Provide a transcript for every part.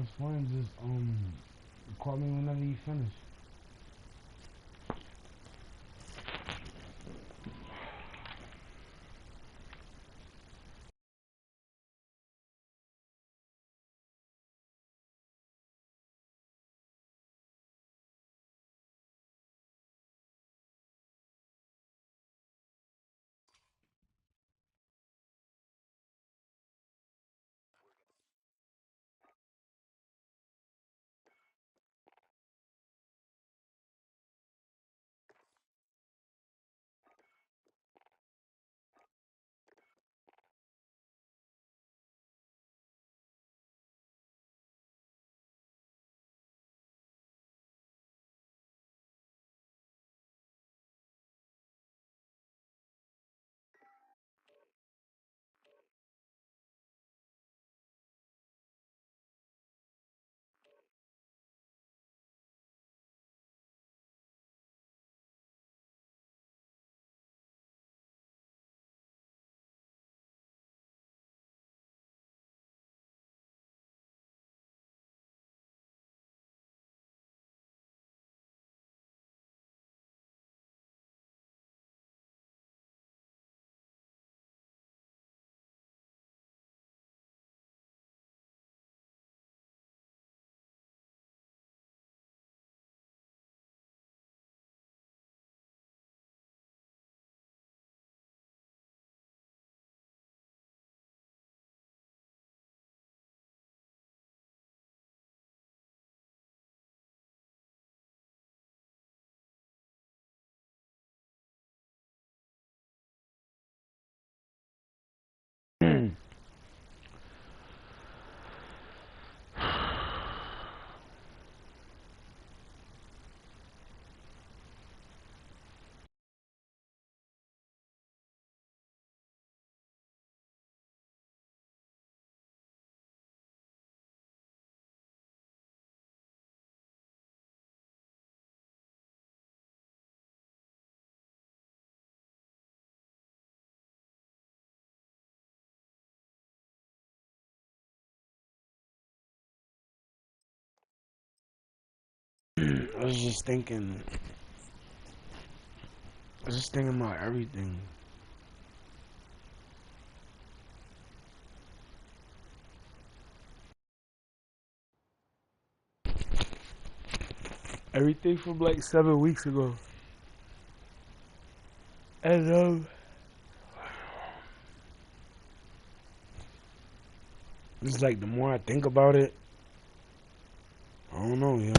it's fine. Just call me whenever you finish. I was just thinking. I was just thinking about everything. Everything from like 7 weeks ago. And it's like the more I think about it, I don't know, yo.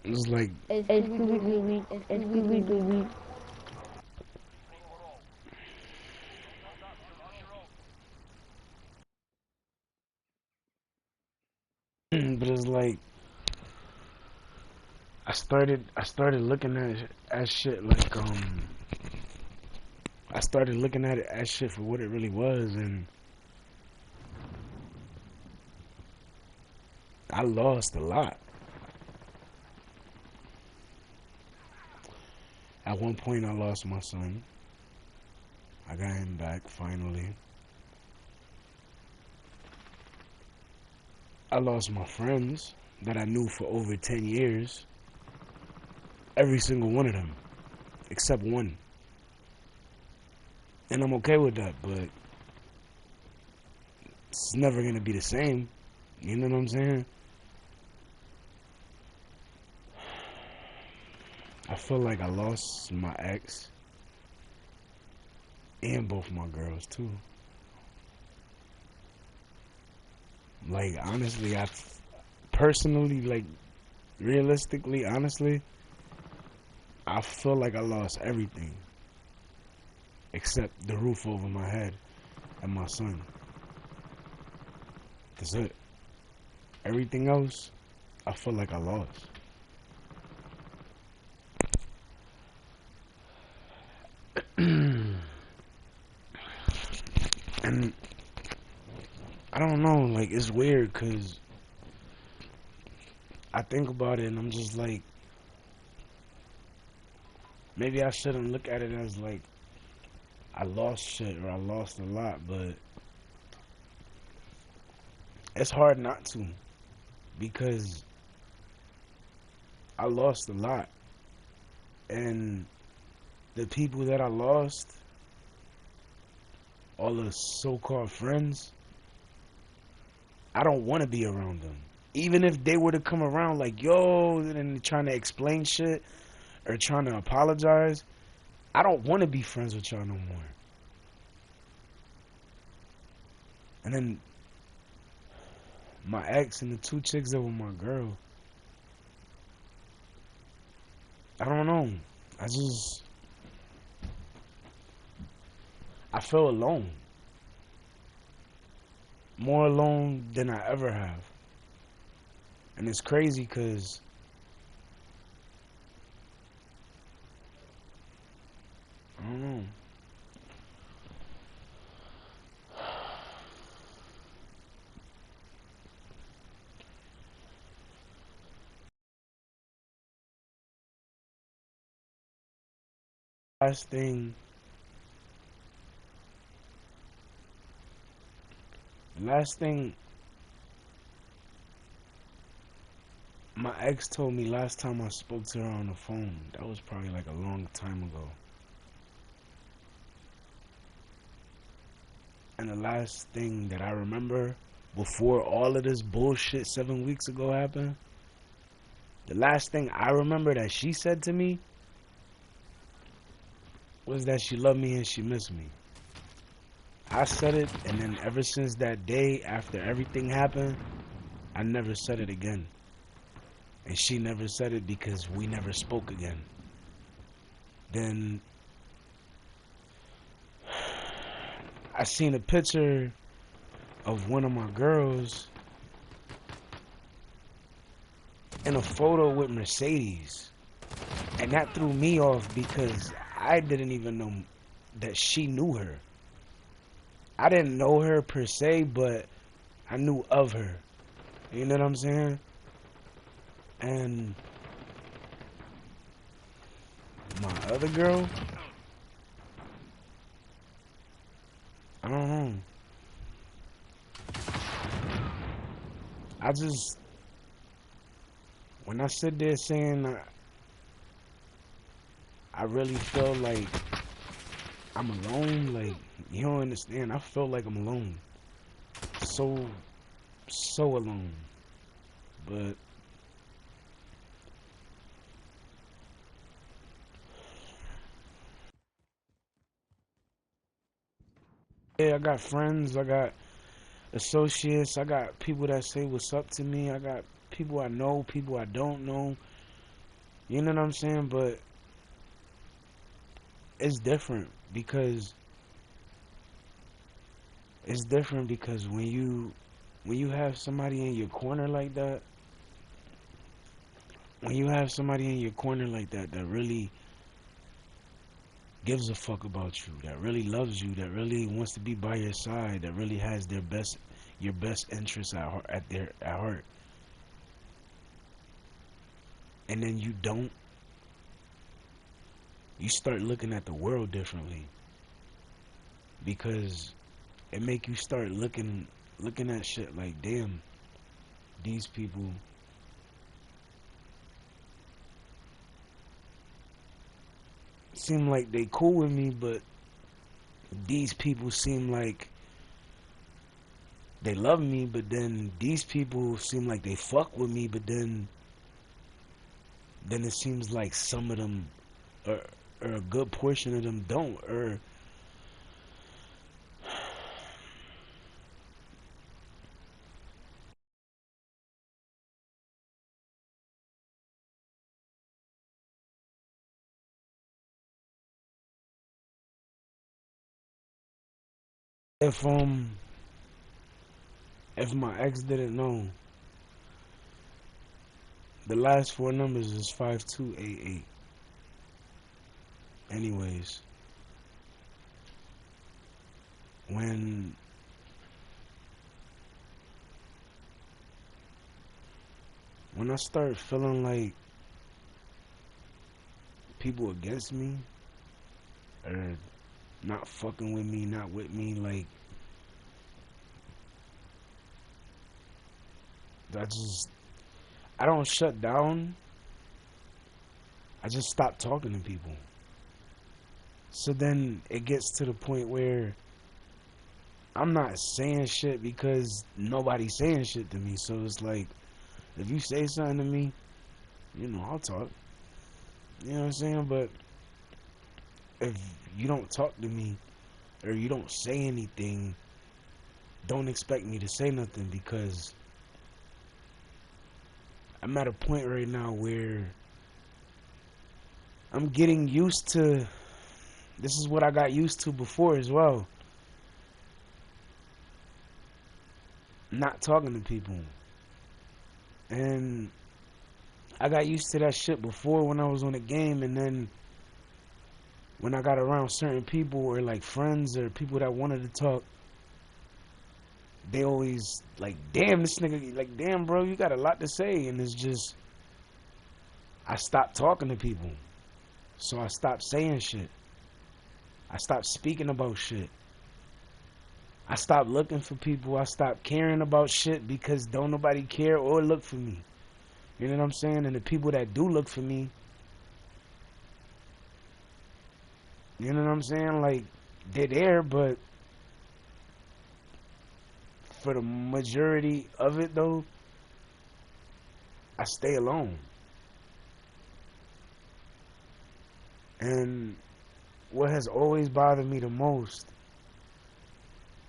It's like but it's like I started looking at shit like I started looking at it as shit for what it really was, and I lost a lot. At one point I lost my son. I got him back finally. I lost my friends that I knew for over 10 years. Every single one of them, except one. And I'm okay with that, but it's never gonna be the same. You know what I'm saying? I feel like I lost my ex and both my girls too. Like honestly, I personally, like realistically, honestly, I feel like I lost everything except the roof over my head and my son. That's it. Everything else, I feel like I lost. And I don't know, like it's weird because I think about it and I'm just like, maybe I shouldn't look at it as like I lost shit or I lost a lot, but it's hard not to, because I lost a lot, and the people that I lost, all the so-called friends, I don't want to be around them. Even if they were to come around like, yo, and trying to explain shit or trying to apologize, I don't want to be friends with y'all no more. And then my ex and the two chicks that were my girl, I don't know. I just, I feel alone. More alone than I ever have. And it's crazy because I don't know. Last thing, last thing my ex told me last time I spoke to her on the phone, that was probably like a long time ago. And the last thing that I remember before all of this bullshit 7 weeks ago happened, the last thing I remember that she said to me was that she loved me and she missed me. I said it, and then ever since that day, after everything happened, I never said it again. And she never said it because we never spoke again. Then I seen a picture of one of my girls in a photo with Mercedes. And that threw me off because I didn't even know that she knew her. I didn't know her per se, but I knew of her. You know what I'm saying? And my other girl, I don't know. I just, when I sit there saying I really feel like I'm alone, like, you don't understand. I feel like I'm alone. So alone. But yeah, I got friends, I got associates, I got people that say what's up to me, I got people I know, people I don't know. You know what I'm saying? But it's different because when you have somebody in your corner like that, when you have somebody in your corner like that that really gives a fuck about you, that really loves you, that really wants to be by your side, that really has your best interests at heart, and then you start looking at the world differently, because it make you start looking at shit like, damn, these people seem like they cool with me, but these people seem like they love me, but then these people seem like they fuck with me, but then it seems like some of them, or, or a good portion of them don't, or if if my ex didn't know, the last four numbers is 5288. Anyways, when I start feeling like people against me, or not fucking with me, not with me, like, I just, I don't shut down. I just stop talking to people. So then it gets to the point where I'm not saying shit because nobody's saying shit to me. So it's like, if you say something to me, I'll talk. You know what I'm saying? But if you don't talk to me or you don't say anything, don't expect me to say nothing, because I'm at a point right now where I'm getting used to, this is what I got used to before as well, not talking to people. And I got used to that shit before when I was on the game, and then when I got around certain people or like friends or people that wanted to talk, they always like, damn, this nigga, like, damn, bro, you got a lot to say. And it's just, I stopped talking to people. So I stopped saying shit. I stopped speaking about shit. I stopped looking for people. I stopped caring about shit because don't nobody care or look for me. You know what I'm saying? And the people that do look for me, you know what I'm saying? Like, they're there, but for the majority of it, though, I stay alone. And what has always bothered me the most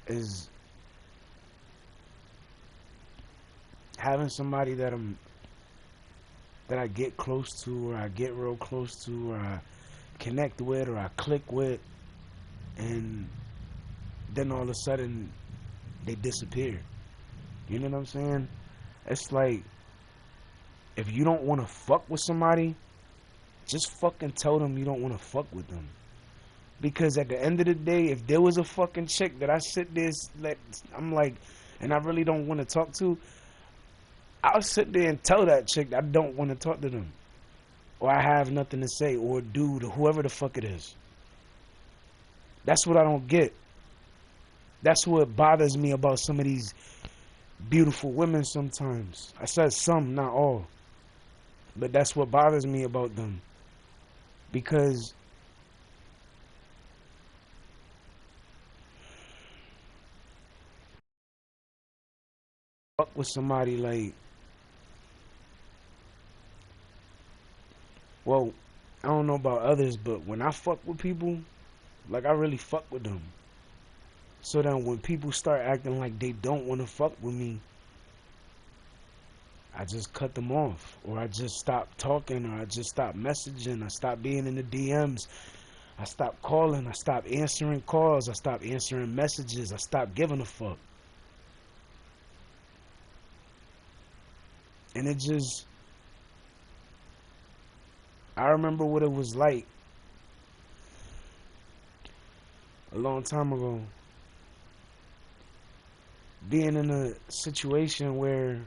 is having somebody that I get close to, or I get real close to, or I connect with, or I click with, and then all of a sudden they disappear. You know what I'm saying? It's like, if you don't want to fuck with somebody, just fucking tell them you don't want to fuck with them. Because at the end of the day, if there was a fucking chick that I sit there, I'm like, and I really don't want to talk to, I'll sit there and tell that chick that I don't want to talk to them, or I have nothing to say, or do to whoever the fuck it is. That's what I don't get. That's what bothers me about some of these beautiful women sometimes. I said some, not all. But that's what bothers me about them. Because fuck with somebody like, well, I don't know about others, but when I fuck with people, like, I really fuck with them. So then when people start acting like they don't want to fuck with me, I just cut them off, or I just stop talking, or I just stop messaging, I stop being in the DMs, I stop calling, I stop answering calls, I stop answering messages, I stop giving a fuck. And it just, I remember what it was like a long time ago, being in a situation where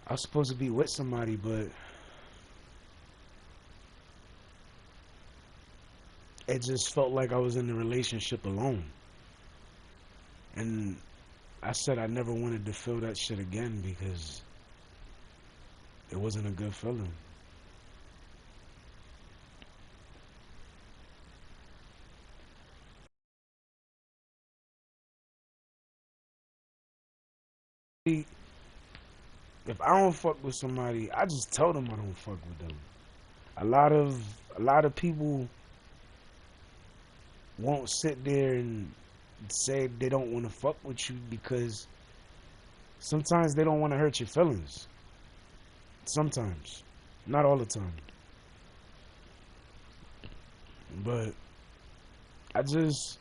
I was supposed to be with somebody, but it just felt like I was in the relationship alone. And I said I never wanted to feel that shit again, because it wasn't a good feeling. If I don't fuck with somebody, I just tell them I don't fuck with them. A lot of people won't sit there and say they don't want to fuck with you, because sometimes they don't want to hurt your feelings. Sometimes, not all the time. But I just,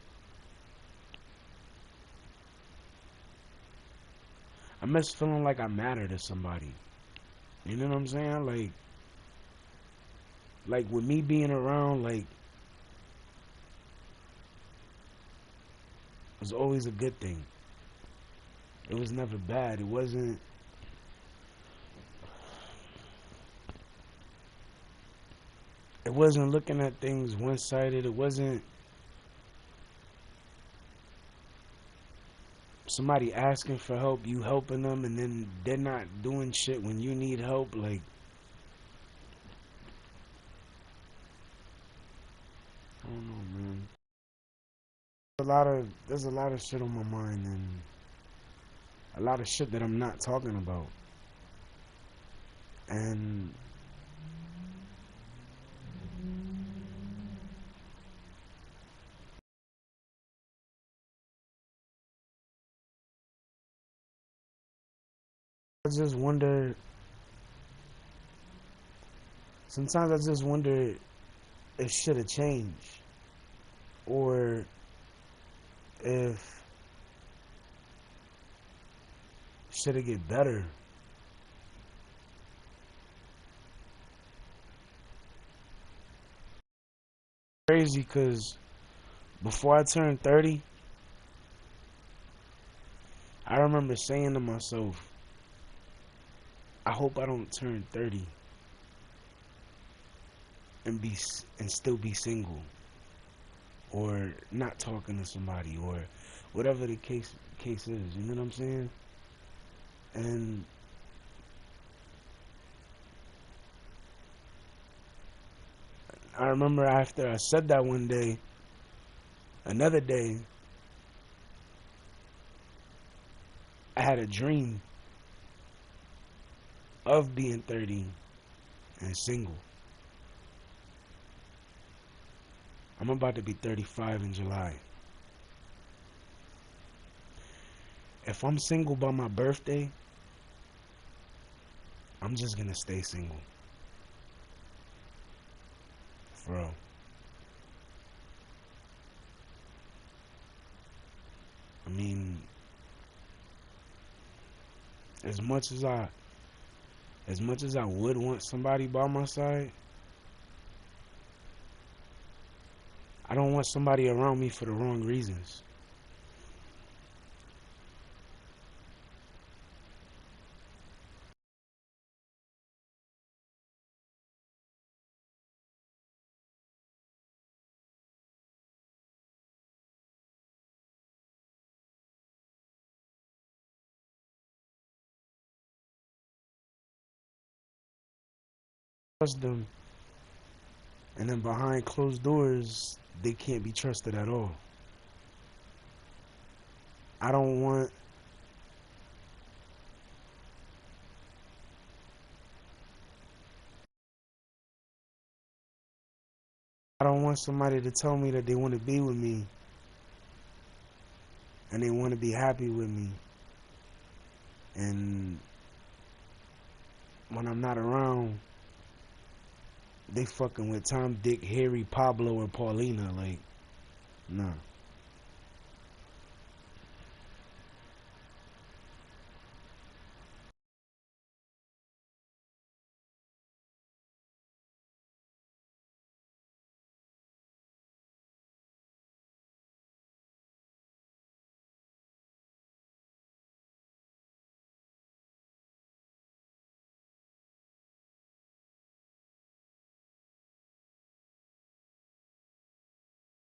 I miss feeling like I matter to somebody. You know what I'm saying? Like with me being around, like, it was always a good thing. It was never bad. It wasn't looking at things one-sided. It wasn't somebody asking for help, you helping them, and then they're not doing shit when you need help. Like, I don't know, man. There's a lot of shit on my mind, and a lot of shit that I'm not talking about. And I just wonder, sometimes I just wonder if shit have changed, or if shit have get better. Crazy, cause before I turned 30, I remember saying to myself, I hope I don't turn 30 and still be single, or not talking to somebody, or whatever the case is. You know what I'm saying? And I remember after I said that one day, another day, I had a dream of being 30 and single. I'm about to be 35 in July. If I'm single by my birthday, I'm just gonna stay single. For real. I mean, as much as I would want somebody by my side, I don't want somebody around me for the wrong reasons. Trust them, and then behind closed doors, they can't be trusted at all. I don't want somebody to tell me that they want to be with me and they want to be happy with me, and when I'm not around, they fucking with Tom, Dick, Harry, Pablo, or Paulina. Like, nah.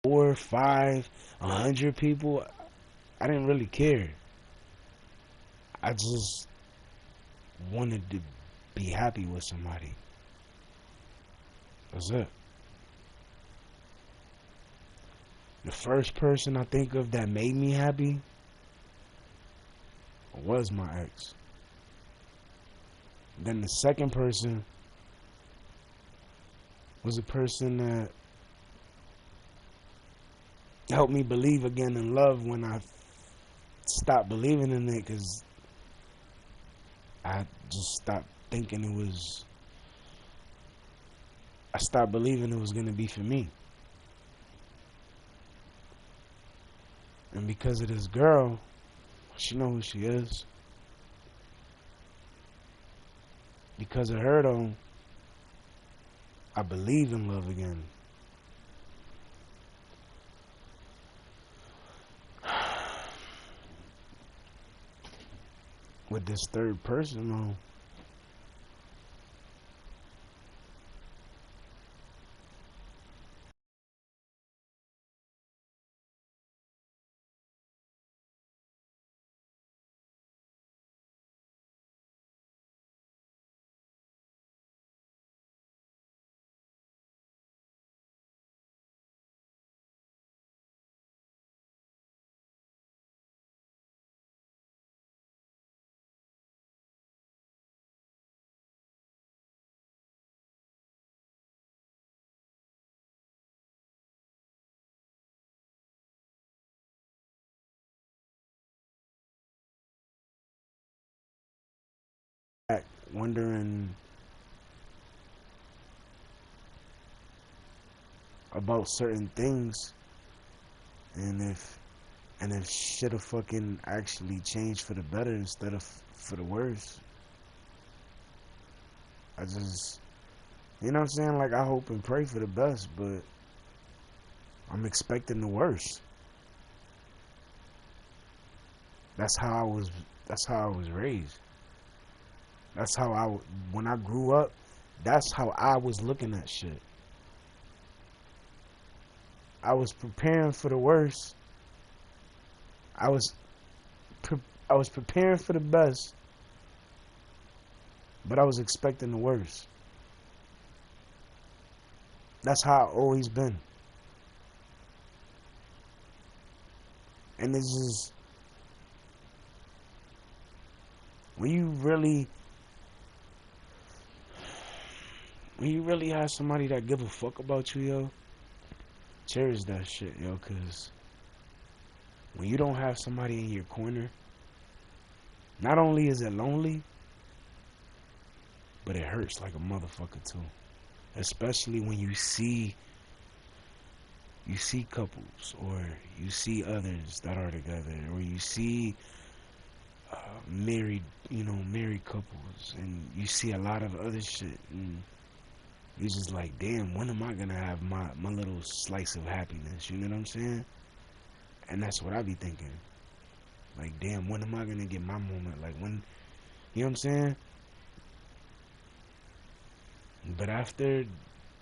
4, 5, 100 people, I didn't really care. I just wanted to be happy with somebody. That's it. The first person I think of that made me happy was my ex. Then the second person was a person that helped me believe again in love when I stopped believing in it, because I just stopped thinking it was, I stopped believing it was going to be for me. And because of this girl, she know who she is. Because of her, though, I believe in love again. With this third person, though, wondering about certain things, and if shit'll fucking actually change for the better instead of for the worse. I just, you know what I'm saying? Like, I hope and pray for the best, but I'm expecting the worst. That's how I was. That's how I was raised. That's how when I grew up, that's how I was looking at shit. I was preparing for the worst. I was, I was preparing for the best, but I was expecting the worst. That's how I always been. And it's just, when you really, have somebody that give a fuck about you, yo, cherish that shit, yo, cause when you don't have somebody in your corner, not only is it lonely, but it hurts like a motherfucker too. Especially when you see couples, or you see others that are together, or you see married, married couples, and you see a lot of other shit, and you're just like, damn, when am I gonna have my little slice of happiness? You know what I'm saying? And that's what I be thinking. Like, damn, when am I gonna get my moment? Like, when, you know what I'm saying? But after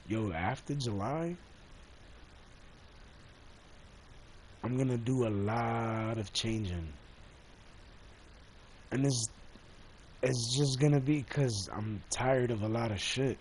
July, I'm gonna do a lot of changing. And it's just gonna be because I'm tired of a lot of shit.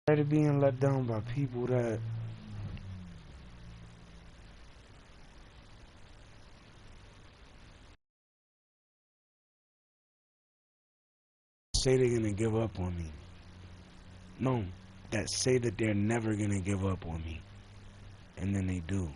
Tired of being let down by people that say they're gonna give up on me. No, that say that they're never gonna give up on me, and then they do.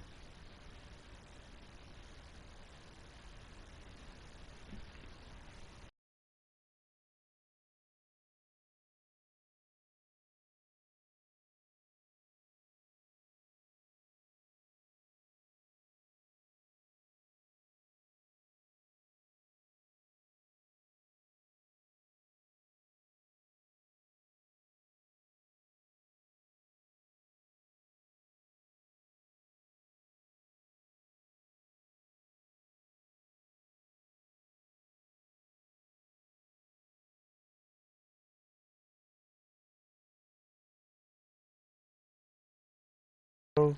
So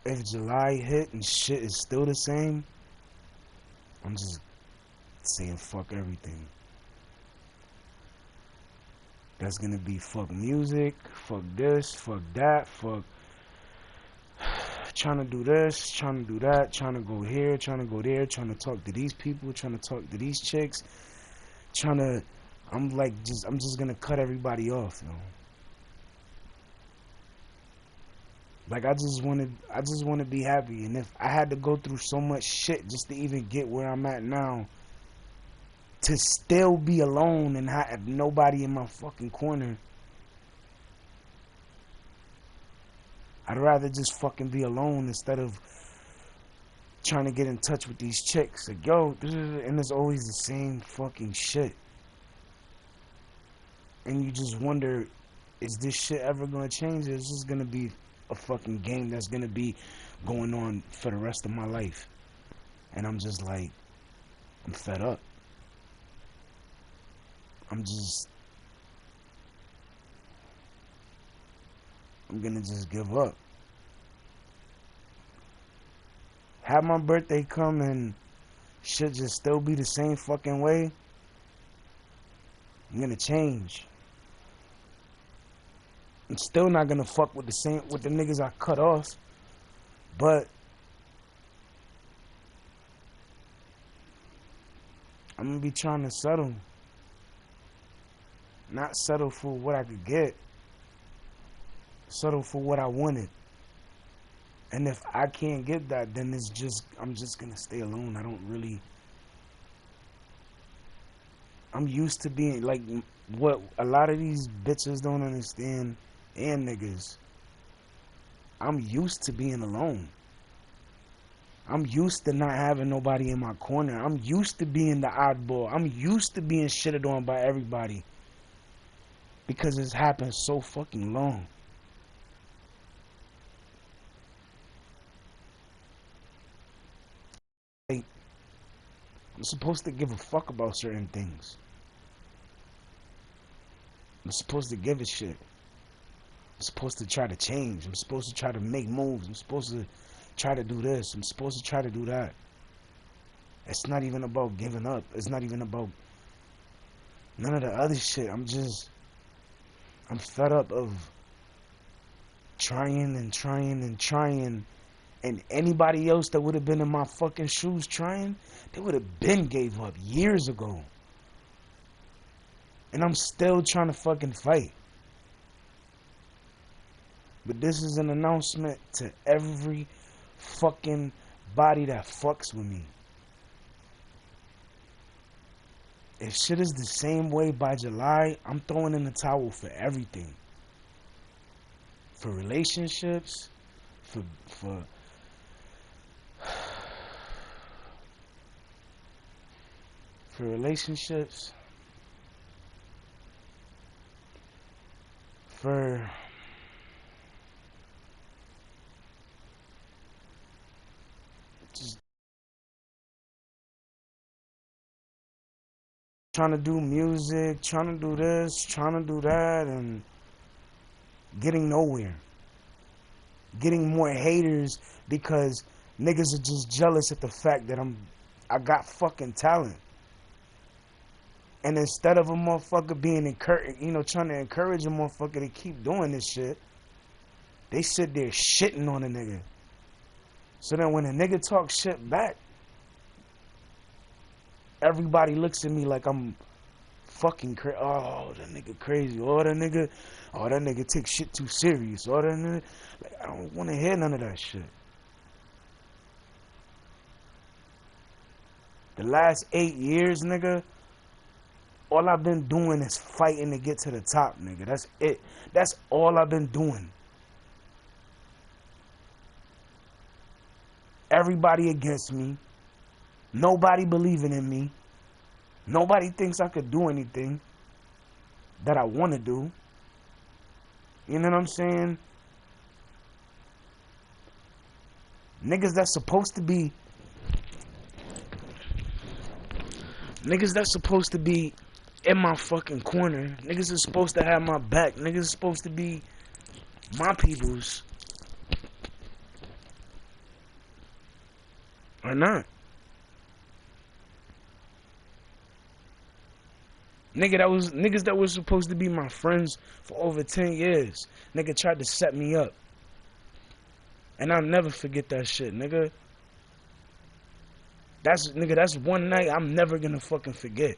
if July hit and shit is still the same, I'm just saying fuck everything. That's gonna be fuck music, fuck this, fuck that, fuck trying to do this, trying to do that, trying to go here, trying to go there, trying to talk to these people, trying to talk to these chicks, trying to, I'm just gonna cut everybody off, you know. Like, I just wanna be happy, and if I had to go through so much shit just to even get where I'm at now, to still be alone and have nobody in my fucking corner, I'd rather just fucking be alone instead of trying to get in touch with these chicks. Like, yo, and it's always the same fucking shit. And you just wonder, is this shit ever gonna change? Or is this gonna be a fucking game that's gonna be going on for the rest of my life? And I'm just like, I'm fed up. I'm gonna just give up. Have my birthday come and shit just still be the same fucking way. I'm gonna change. I'm still not gonna fuck with the niggas I cut off, but I'm gonna be trying to settle. Not settle for what I could get. Settle for what I wanted. And if I can't get that, then I'm just gonna stay alone. I'm used to being like what a lot of these bitches don't understand, and niggas. I'm used to being alone. I'm used to not having nobody in my corner. I'm used to being the oddball. I'm used to being shitted on by everybody. Because it's happened so fucking long. Like, I'm supposed to give a fuck about certain things. I'm supposed to give a shit. I'm supposed to try to change. I'm supposed to try to make moves. I'm supposed to try to do this. I'm supposed to try to do that. It's not even about giving up. It's not even about none of the other shit. I'm fed up of trying and trying and trying. And anybody else that would have been in my fucking shoes trying, they would have been gave up years ago. And I'm still trying to fucking fight. But this is an announcement to every fucking body that fucks with me. If shit is the same way by July, I'm throwing in the towel for everything. For relationships, for relationships, for just trying to do music, trying to do this, trying to do that, and getting nowhere. Getting more haters because niggas are just jealous at the fact that I got fucking talent. And instead of a motherfucker being encouraged, trying to encourage a motherfucker to keep doing this shit, they sit there shitting on a nigga. So then when a nigga talks shit back, everybody looks at me like I'm fucking crazy. Oh, that nigga crazy. Oh, that nigga takes shit too serious. Oh, that nigga. Like, I don't want to hear none of that shit. The last 8 years, nigga, all I've been doing is fighting to get to the top, nigga. That's it. That's all I've been doing. Everybody against me. Nobody believing in me. Nobody thinks I could do anything that I want to do. You know what I'm saying? Niggas that's supposed to be in my fucking corner. Niggas is supposed to have my back. Niggas is supposed to be my peoples. Or not. Niggas that was supposed to be my friends for over 10 years. Nigga tried to set me up. And I'll never forget that shit, nigga. That's one night I'm never gonna fucking forget.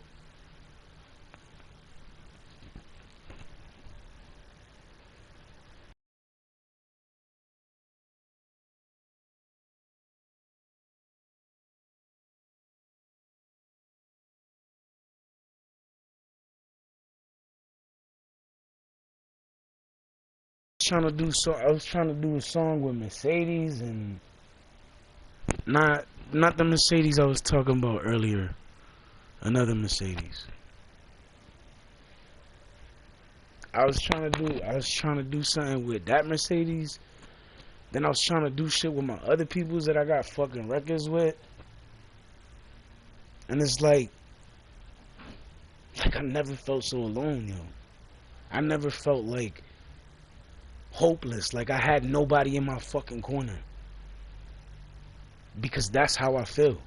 I was trying to do a song with Mercedes, and not the Mercedes I was talking about earlier. Another Mercedes. I was trying to do something with that Mercedes. Then I was trying to do shit with my other peoples that I got fucking records with. And it's like I never felt so alone, yo. I never felt like hopeless, like I had nobody in my fucking corner. Because that's how I feel.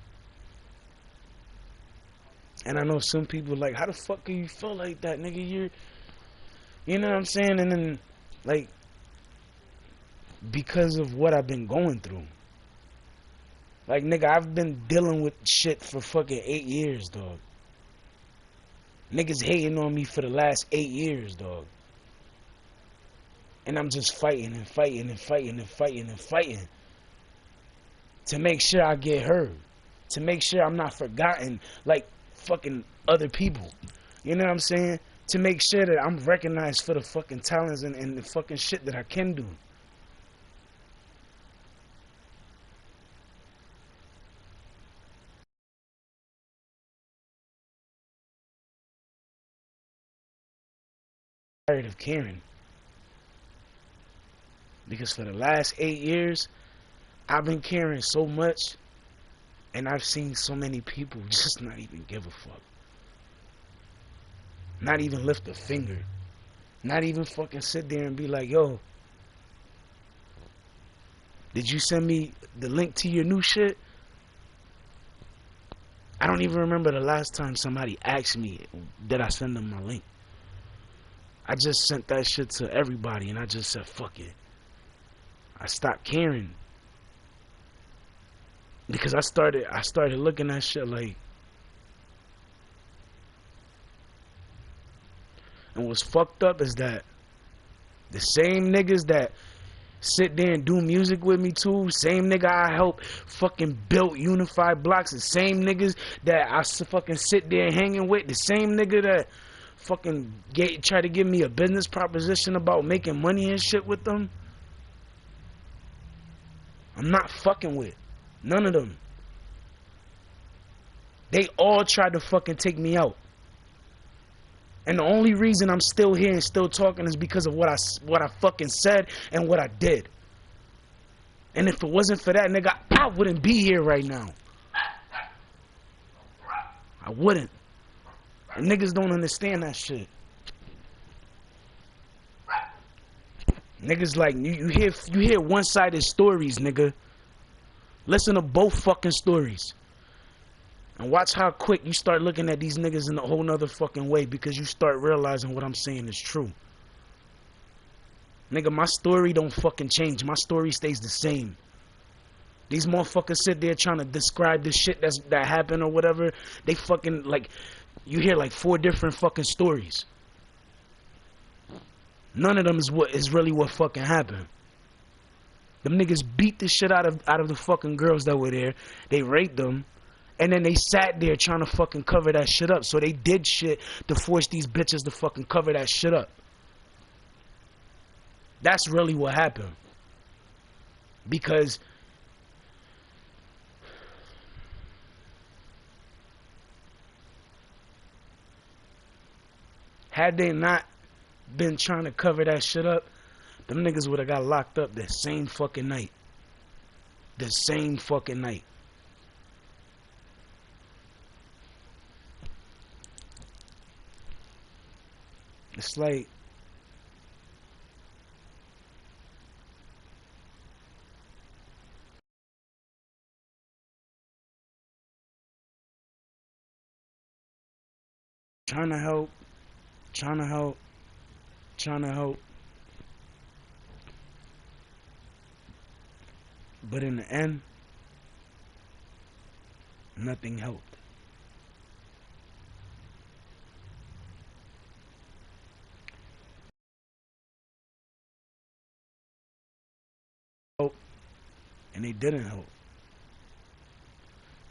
And I know some people like, how the fuck can you feel like that, nigga? You know what I'm saying? And then Like, because of what I've been going through. Like, nigga, I've been dealing with shit for fucking 8 years, dog. Niggas hating on me for the last 8 years, dog. And I'm just fighting and fighting and fighting and fighting and fighting to make sure I get heard. To make sure I'm not forgotten like fucking other people. You know what I'm saying? To make sure that I'm recognized for the fucking talents and the fucking shit that I can do. I'm tired of caring. Because for the last 8 years, I've been caring so much, and I've seen so many people just not even give a fuck. Not even lift a finger. Not even fucking sit there and be like, yo, did you send me the link to your new shit? I don't even remember the last time somebody asked me, did I send them my link? I just sent that shit to everybody, and I just said, fuck it. I stopped caring. Because I started looking at shit like, and what's fucked up is that the same niggas that sit there and do music with me too, same nigga I help fucking build unified blocks, the same niggas that I fucking sit there hanging with, the same nigga that fucking try to give me a business proposition about making money and shit with them, I'm not fucking with none of them. They all tried to fucking take me out. And the only reason I'm still here and still talking is because of what I fucking said and what I did. And if it wasn't for that, nigga, I wouldn't be here right now. I wouldn't. And niggas don't understand that shit. Niggas like you hear one-sided stories, nigga. Listen to both fucking stories. And watch how quick you start looking at these niggas in a whole nother fucking way, because you start realizing what I'm saying is true. Nigga, my story don't fucking change. My story stays the same. These motherfuckers sit there trying to describe the shit that happened or whatever. They fucking, like, you hear like 4 different fucking stories. None of them is really what fucking happened. Them niggas beat the shit out of the fucking girls that were there. They raped them. And then they sat there trying to fucking cover that shit up. So they did shit to force these bitches to fucking cover that shit up. That's really what happened. Because had they not been trying to cover that shit up, them niggas would have got locked up that same fucking night. The same fucking night. It's like, trying to help, trying to help, trying to help. But in the end, nothing helped. And they didn't help.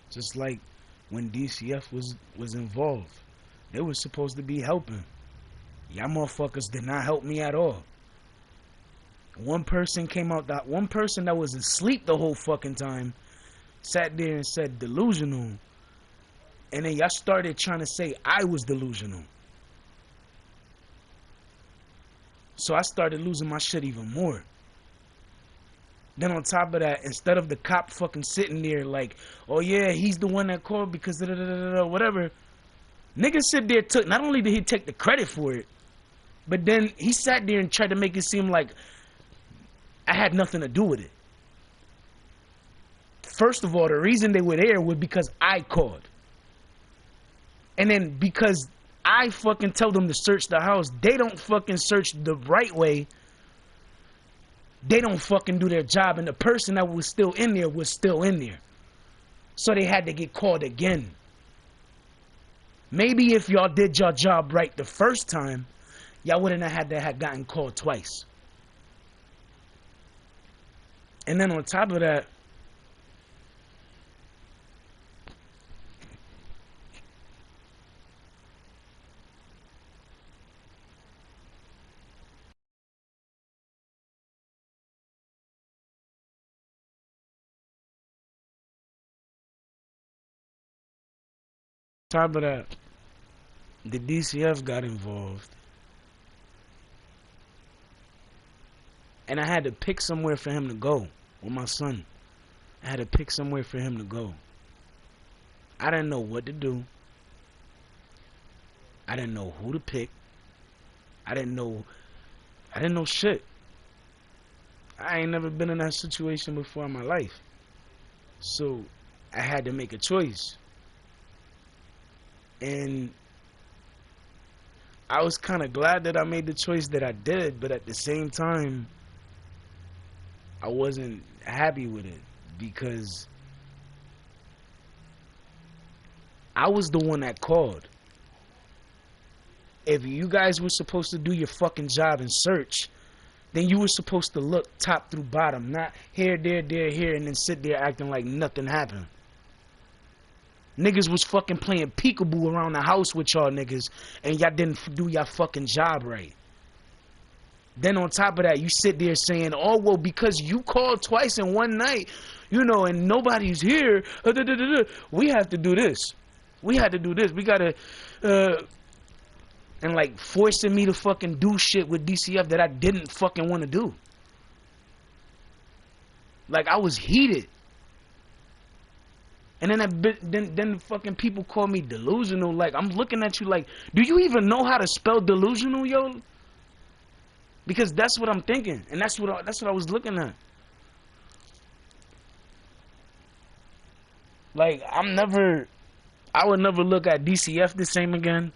Just like when DCF was involved, they were supposed to be helping. Y'all motherfuckers did not help me at all. One person came out, that one person that was asleep the whole fucking time sat there and said delusional, and then y'all started trying to say I was delusional. So I started losing my shit even more. Then on top of that, instead of the cop fucking sitting there like, oh yeah, he's the one that called because da da da da whatever, nigga sit there took, not only did he take the credit for it, but then he sat there and tried to make it seem like I had nothing to do with it. First of all, the reason they were there was because I called. And then because I fucking tell them to search the house, they don't fucking search the right way they don't fucking do their job, and the person that was still in there was still in there. So they had to get called again. Maybe if y'all did your job right the first time, y'all wouldn't have had to have gotten called twice. And then on top of that, the DCF got involved. And I had to pick somewhere for him to go with my son. I had to pick somewhere for him to go. I didn't know what to do. I didn't know who to pick. I didn't know shit. I ain't never been in that situation before in my life. So I had to make a choice. And I was kind of glad that I made the choice that I did, but at the same time, I wasn't happy with it because I was the one that called. If you guys were supposed to do your fucking job and search, then you were supposed to look top through bottom, not here, there, here, and then sit there acting like nothing happened. Niggas was fucking playing peekaboo around the house with y'all niggas, and y'all didn't do your fucking job right. Then on top of that, you sit there saying, oh, well, because you called twice in one night, you know, and nobody's here, we have to do this. We had to do this. We gotta, and like forcing me to fucking do shit with DCF that I didn't fucking want to do. Like, I was heated. And then fucking people call me delusional. Like, I'm looking at you like, do you even know how to spell delusional, yo? Because that's what I'm thinking, and that's what I was looking at. Like, I would never look at DCF the same again.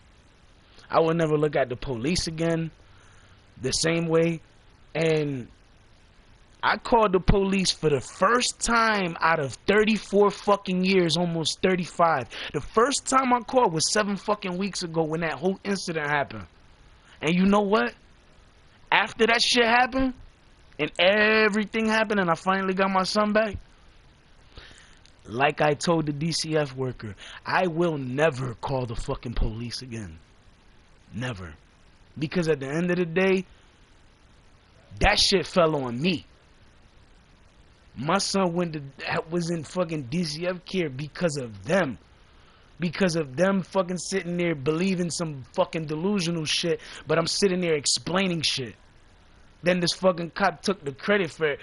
I would never look at the police again the same way. And I called the police for the first time out of 34 fucking years, almost 35. The first time I called was 7 fucking weeks ago when that whole incident happened. And you know what? After that shit happened, and everything happened, and I finally got my son back, like I told the DCF worker, I will never call the fucking police again. Never. Because at the end of the day, that shit fell on me. My son was in fucking DCF care because of them. Because of them fucking sitting there believing some fucking delusional shit, but I'm sitting there explaining shit. Then this fucking cop took the credit for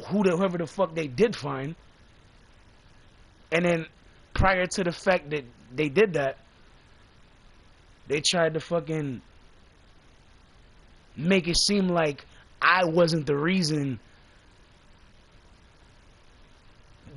whoever the fuck they did find. And then prior to the fact that they did that, they tried to fucking make it seem like I wasn't the reason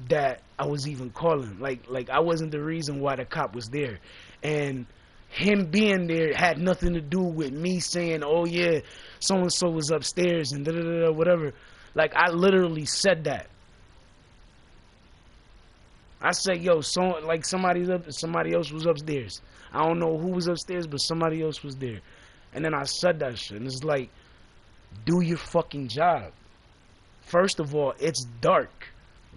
that I was even calling. Like I wasn't the reason why the cop was there. And him being there had nothing to do with me saying, oh yeah, so-and-so was upstairs and da-da-da-da, whatever. Like, I literally said that. I said, yo, somebody else was upstairs. I don't know who was upstairs, but somebody else was there. And then I said that shit. And it's like, do your fucking job. First of all, it's dark.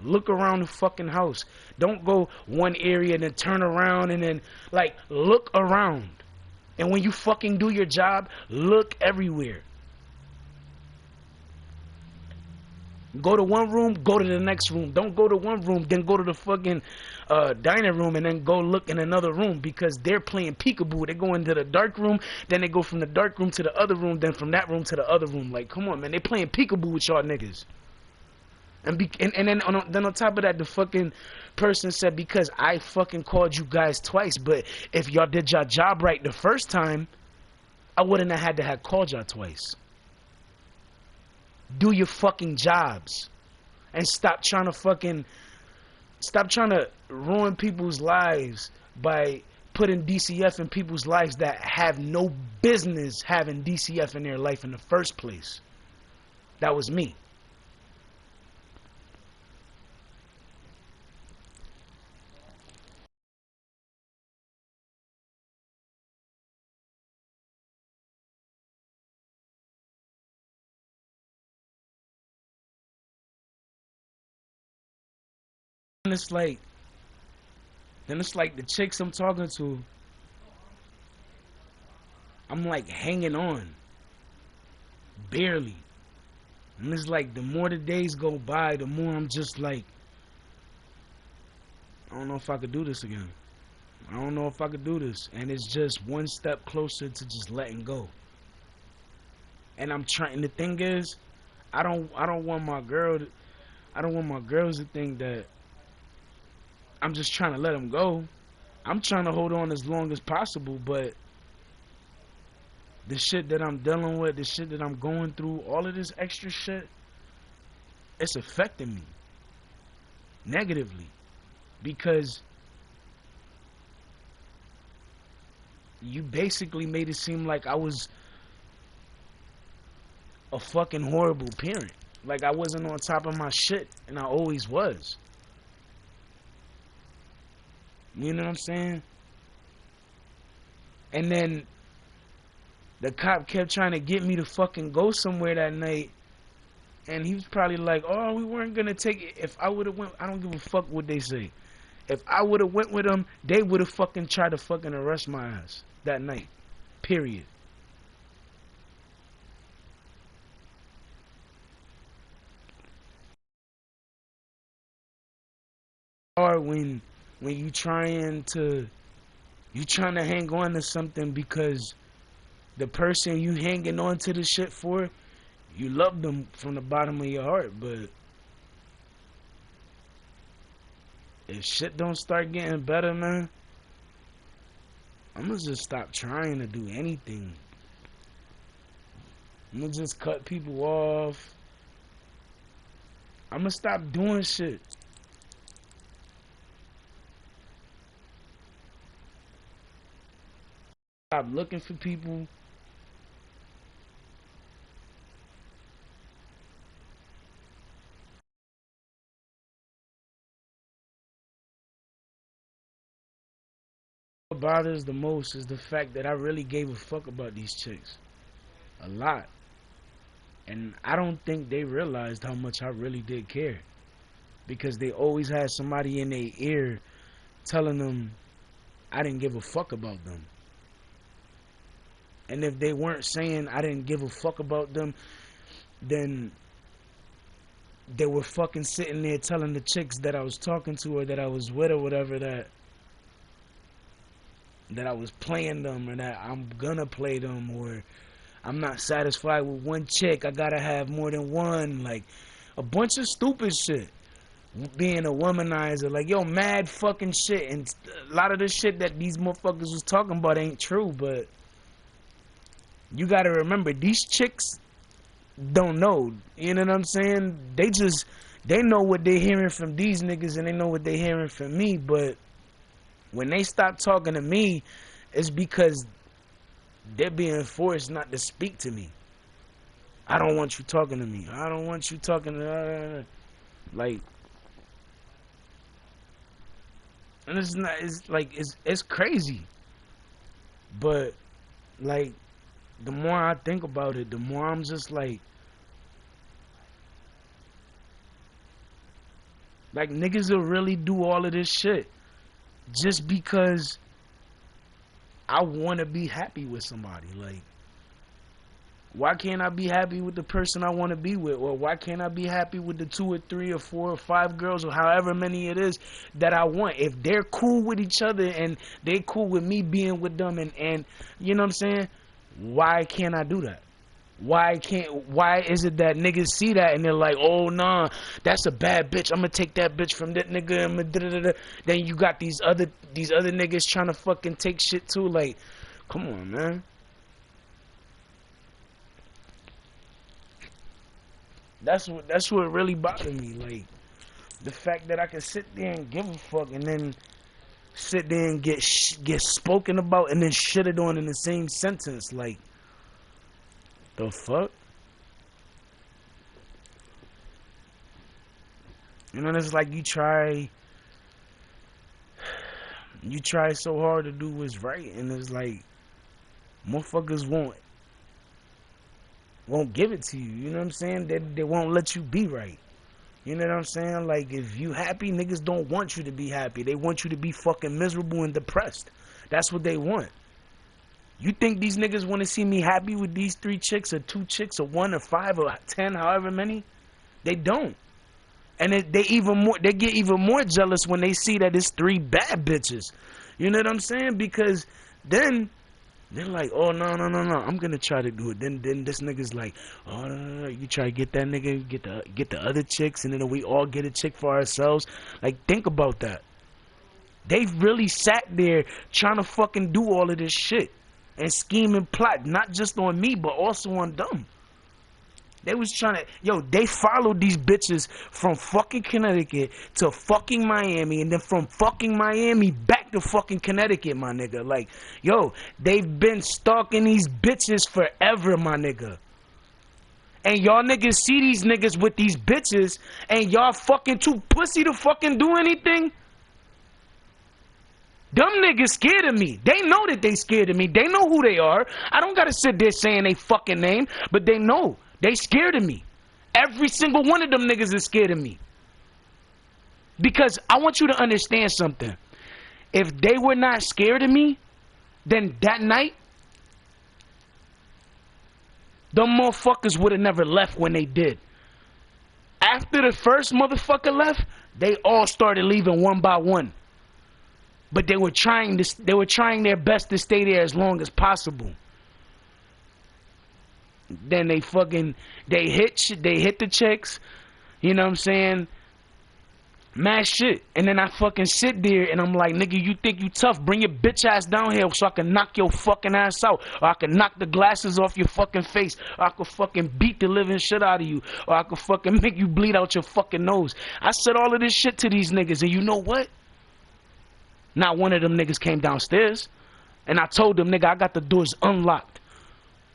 Look around the fucking house. Don't go one area and then turn around and then, like, look around. And when you fucking do your job, look everywhere. Go to one room, go to the next room. Don't go to one room, then go to the fucking dining room and then go look in another room, because they're playing peekaboo. They go into the dark room, then they go from the dark room to the other room, then from that room to the other room. Like, come on, man. They playing peekaboo with y'all niggas. And then on top of that, the fucking person said, because I fucking called you guys twice, but if y'all did your job right the first time, I wouldn't have had to have called y'all twice. Do your fucking jobs. And stop trying to ruin people's lives by putting DCF in people's lives that have no business having DCF in their life in the first place. That was me. And it's like the chicks I'm talking to, I'm like hanging on, barely. And it's like the more the days go by, the more I'm just like, I don't know if I could do this again. I don't know if I could do this. And it's just one step closer to just letting go. And I'm trying. The thing is, I don't want my girl. I don't want my girls to think that I'm just trying to let them go. I'm trying to hold on as long as possible, but the shit that I'm dealing with, the shit that I'm going through, all of this extra shit, it's affecting me negatively because you basically made it seem like I was a fucking horrible parent. Like I wasn't on top of my shit, and I always was. You know what I'm saying? And then the cop kept trying to get me to fucking go somewhere that night. And he was probably like, oh, we weren't going to take it. If I would have went, I don't give a fuck what they say. If I would have went with them, they would have fucking tried to fucking arrest my ass that night. Period. Or when you trying to hang on to something because the person you hanging on to the shit for, you love them from the bottom of your heart, but if shit don't start getting better, man, I'm gonna just stop trying to do anything. I'm gonna just cut people off. I'm gonna stop doing shit. Stop looking for people. What bothers the most is the fact that I really gave a fuck about these chicks. A lot. And I don't think they realized how much I really did care. Because they always had somebody in their ear telling them I didn't give a fuck about them. And if they weren't saying I didn't give a fuck about them, then they were fucking sitting there telling the chicks that I was talking to or that I was with or whatever that I was playing them or that I'm gonna play them or I'm not satisfied with one chick, I gotta have more than one. Like a bunch of stupid shit. Being a womanizer, like yo, mad fucking shit. And a lot of the shit that these motherfuckers was talking about ain't true, but you gotta remember these chicks don't know. You know what I'm saying? They know what they hearing from these niggas and they know what they hearing from me, but when they stop talking to me, it's because they're being forced not to speak to me. I don't want you talking to me. I don't want you talking to like, and it's not. It's like it's crazy, but like the more I think about it, the more I'm just like niggas will really do all of this shit just because I want to be happy with somebody. Like, why can't I be happy with the person I want to be with? Or why can't I be happy with the 2 or 3 or 4 or 5 girls or however many it is that I want? If they're cool with each other and they cool with me being with them and you know what I'm saying? Why can't I do that? Why is it that niggas see that and they're like, oh nah, that's a bad bitch, I'm gonna take that bitch from that nigga and da da da. Then you got these other niggas trying to fucking take shit too. Like, come on, man. That's what really bothered me. Like the fact that I can sit there and give a fuck and then sit there and get spoken about and then shitted on in the same sentence. Like the fuck. You know, it's like you try so hard to do what's right, and it's like motherfuckers won't give it to you. You know what I'm saying? They won't let you be right. You know what I'm saying? Like, if you happy, niggas don't want you to be happy. They want you to be fucking miserable and depressed. That's what they want. You think these niggas want to see me happy with these 3 chicks or 2 chicks or 1 or 5 or 10, however many? They don't. And they get even more jealous when they see that it's 3 bad bitches. You know what I'm saying? Because then they're like, oh, no, I'm gonna try to do it. Then this nigga's like, oh, no, you try to get that nigga, get the other chicks, and then we all get a chick for ourselves. Like, think about that. They've really sat there trying to fucking do all of this shit and scheme and plot, not just on me, but also on them. They was trying to, they followed these bitches from fucking Connecticut to fucking Miami, and then from fucking Miami back to fucking Connecticut, my nigga. Like, they've been stalking these bitches forever, my nigga. And y'all niggas see these niggas with these bitches, and y'all fucking too pussy to fucking do anything? Them niggas scared of me. They know that they scared of me. They know who they are. I don't gotta sit there saying they fucking name, but they know. They scared of me. Every single one of them niggas is scared of me. Because I want you to understand something. If they were not scared of me, then that night, them motherfuckers would have never left when they did. After the first motherfucker left, they all started leaving one by one. But they were trying their best to stay there as long as possible. Then they hit the chicks, you know what I'm saying? Mad shit. And then I fucking sit there and I'm like, nigga, you think you tough? Bring your bitch ass down here so I can knock your fucking ass out. Or I can knock the glasses off your fucking face. Or I could fucking beat the living shit out of you. Or I could fucking make you bleed out your fucking nose. I said all of this shit to these niggas, and you know what? Not one of them niggas came downstairs. And I told them, nigga, I got the doors unlocked.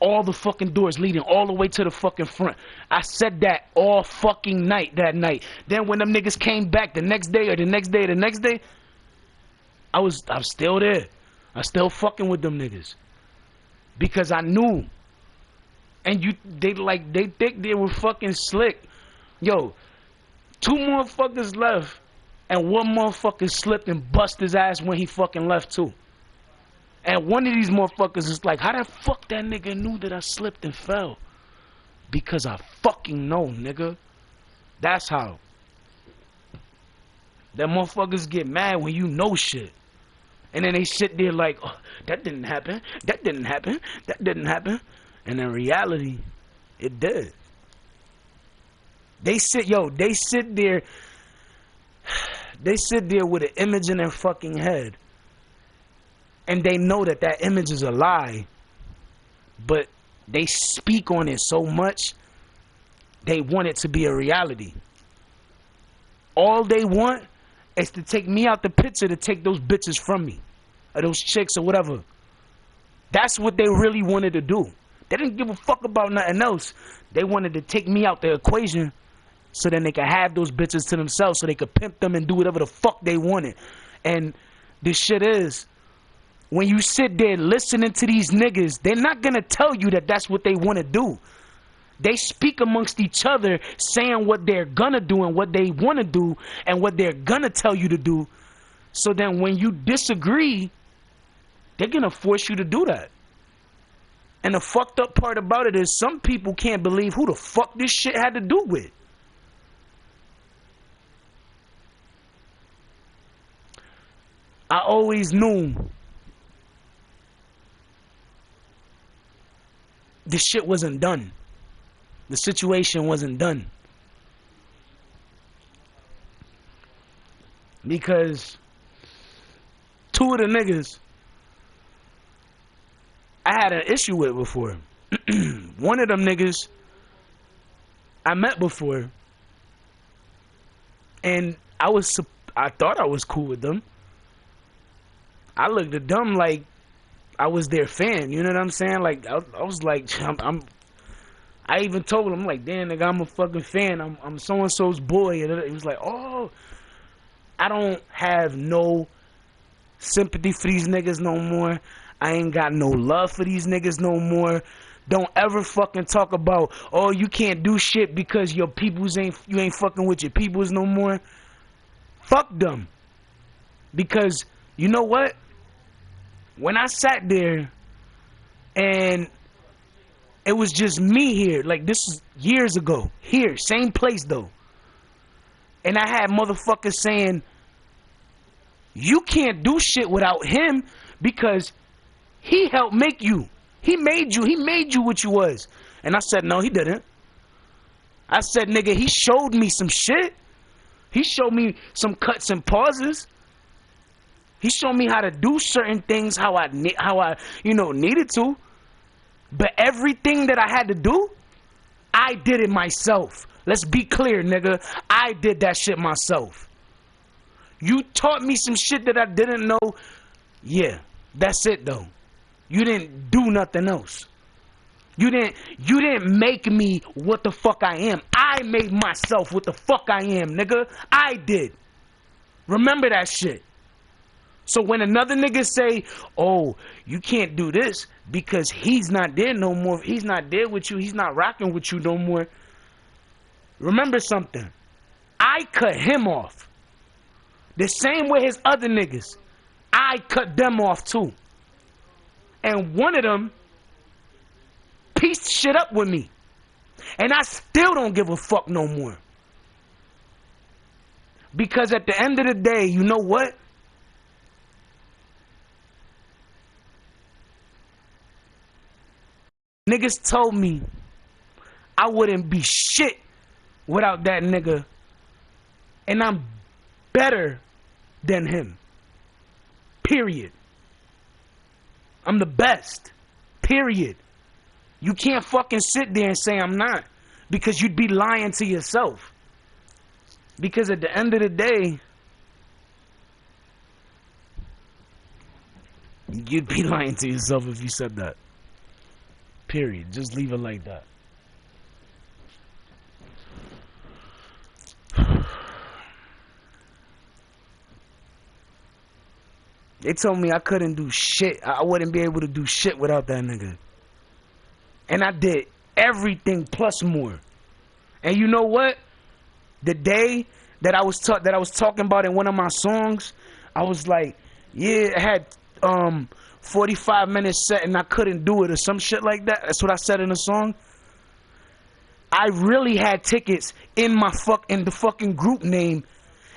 All the fucking doors leading all the way to the fucking front. I said that all fucking night that night. Then when them niggas came back the next day or the next day or the next day, I was still there. I still fucking with them niggas. Because I knew. And they think they were fucking slick. 2 motherfuckers left. And 1 motherfucker slipped and bust his ass when he fucking left too. And one of these motherfuckers is like, how the fuck that nigga knew that I slipped and fell? Because I fucking know, nigga. That's how. That motherfuckers get mad when you know shit. And then they sit there like, oh, that didn't happen. That didn't happen. That didn't happen. And in reality, it did. They sit there with an image in their fucking head. And they know that that image is a lie, but they speak on it so much, they want it to be a reality. All they want is to take me out the picture to take those bitches from me, or those chicks or whatever. That's what they really wanted to do. They didn't give a fuck about nothing else. They wanted to take me out the equation so then they could have those bitches to themselves so they could pimp them and do whatever the fuck they wanted. And this shit is, when you sit there listening to these niggas, they're not going to tell you that that's what they want to do. They speak amongst each other saying what they're going to do and what they want to do and what they're going to tell you to do. So then when you disagree, they're going to force you to do that. And the fucked up part about it is some people can't believe who the fuck this shit had to do with. I always knew the shit wasn't done. The situation wasn't done. Because 2 of the niggas I had an issue with before. One of them niggas I met before. And I thought I was cool with them. I looked at them like I was their fan, you know what I'm saying? Like I was like, I even told him, like, damn, nigga, I'm a fucking fan. I'm so-and-so's boy. And he was like, oh, I don't have no sympathy for these niggas no more. I ain't got no love for these niggas no more. Don't ever fucking talk about, oh, you can't do shit because you ain't fucking with your peoples no more. Fuck them. Because, you know what? When I sat there and it was just me here, like this is years ago, here, same place though. And I had motherfuckers saying, you can't do shit without him because he helped make you. He made you what you was. And I said, no, he didn't. I said, nigga, he showed me some shit. He showed me some cuts and pauses. He showed me how to do certain things, how I needed to. But everything that I had to do, I did it myself. Let's be clear, nigga. I did that shit myself. You taught me some shit that I didn't know. Yeah, that's it though. You didn't do nothing else. You didn't make me what the fuck I am. I made myself what the fuck I am, nigga. I did. Remember that shit. So when another nigga say, oh, you can't do this because he's not there no more. He's not there with you. He's not rocking with you no more. Remember something. I cut him off. The same way his other niggas. I cut them off too. And one of them pieced shit up with me. And I still don't give a fuck no more. Because at the end of the day, you know what? Niggas told me I wouldn't be shit without that nigga. And I'm better than him. Period. I'm the best. Period. You can't fucking sit there and say I'm not. Because you'd be lying to yourself. Because at the end of the day, you'd be lying to yourself if you said that. Period. Just leave it like that. They told me I couldn't do shit. I wouldn't be able to do shit without that nigga. And I did everything plus more. And you know what? The day that I was talking about in one of my songs, I was like, yeah, I had 45 minutes set and I couldn't do it or some shit like that. That's what I said in the song. I really had tickets in the fucking group name,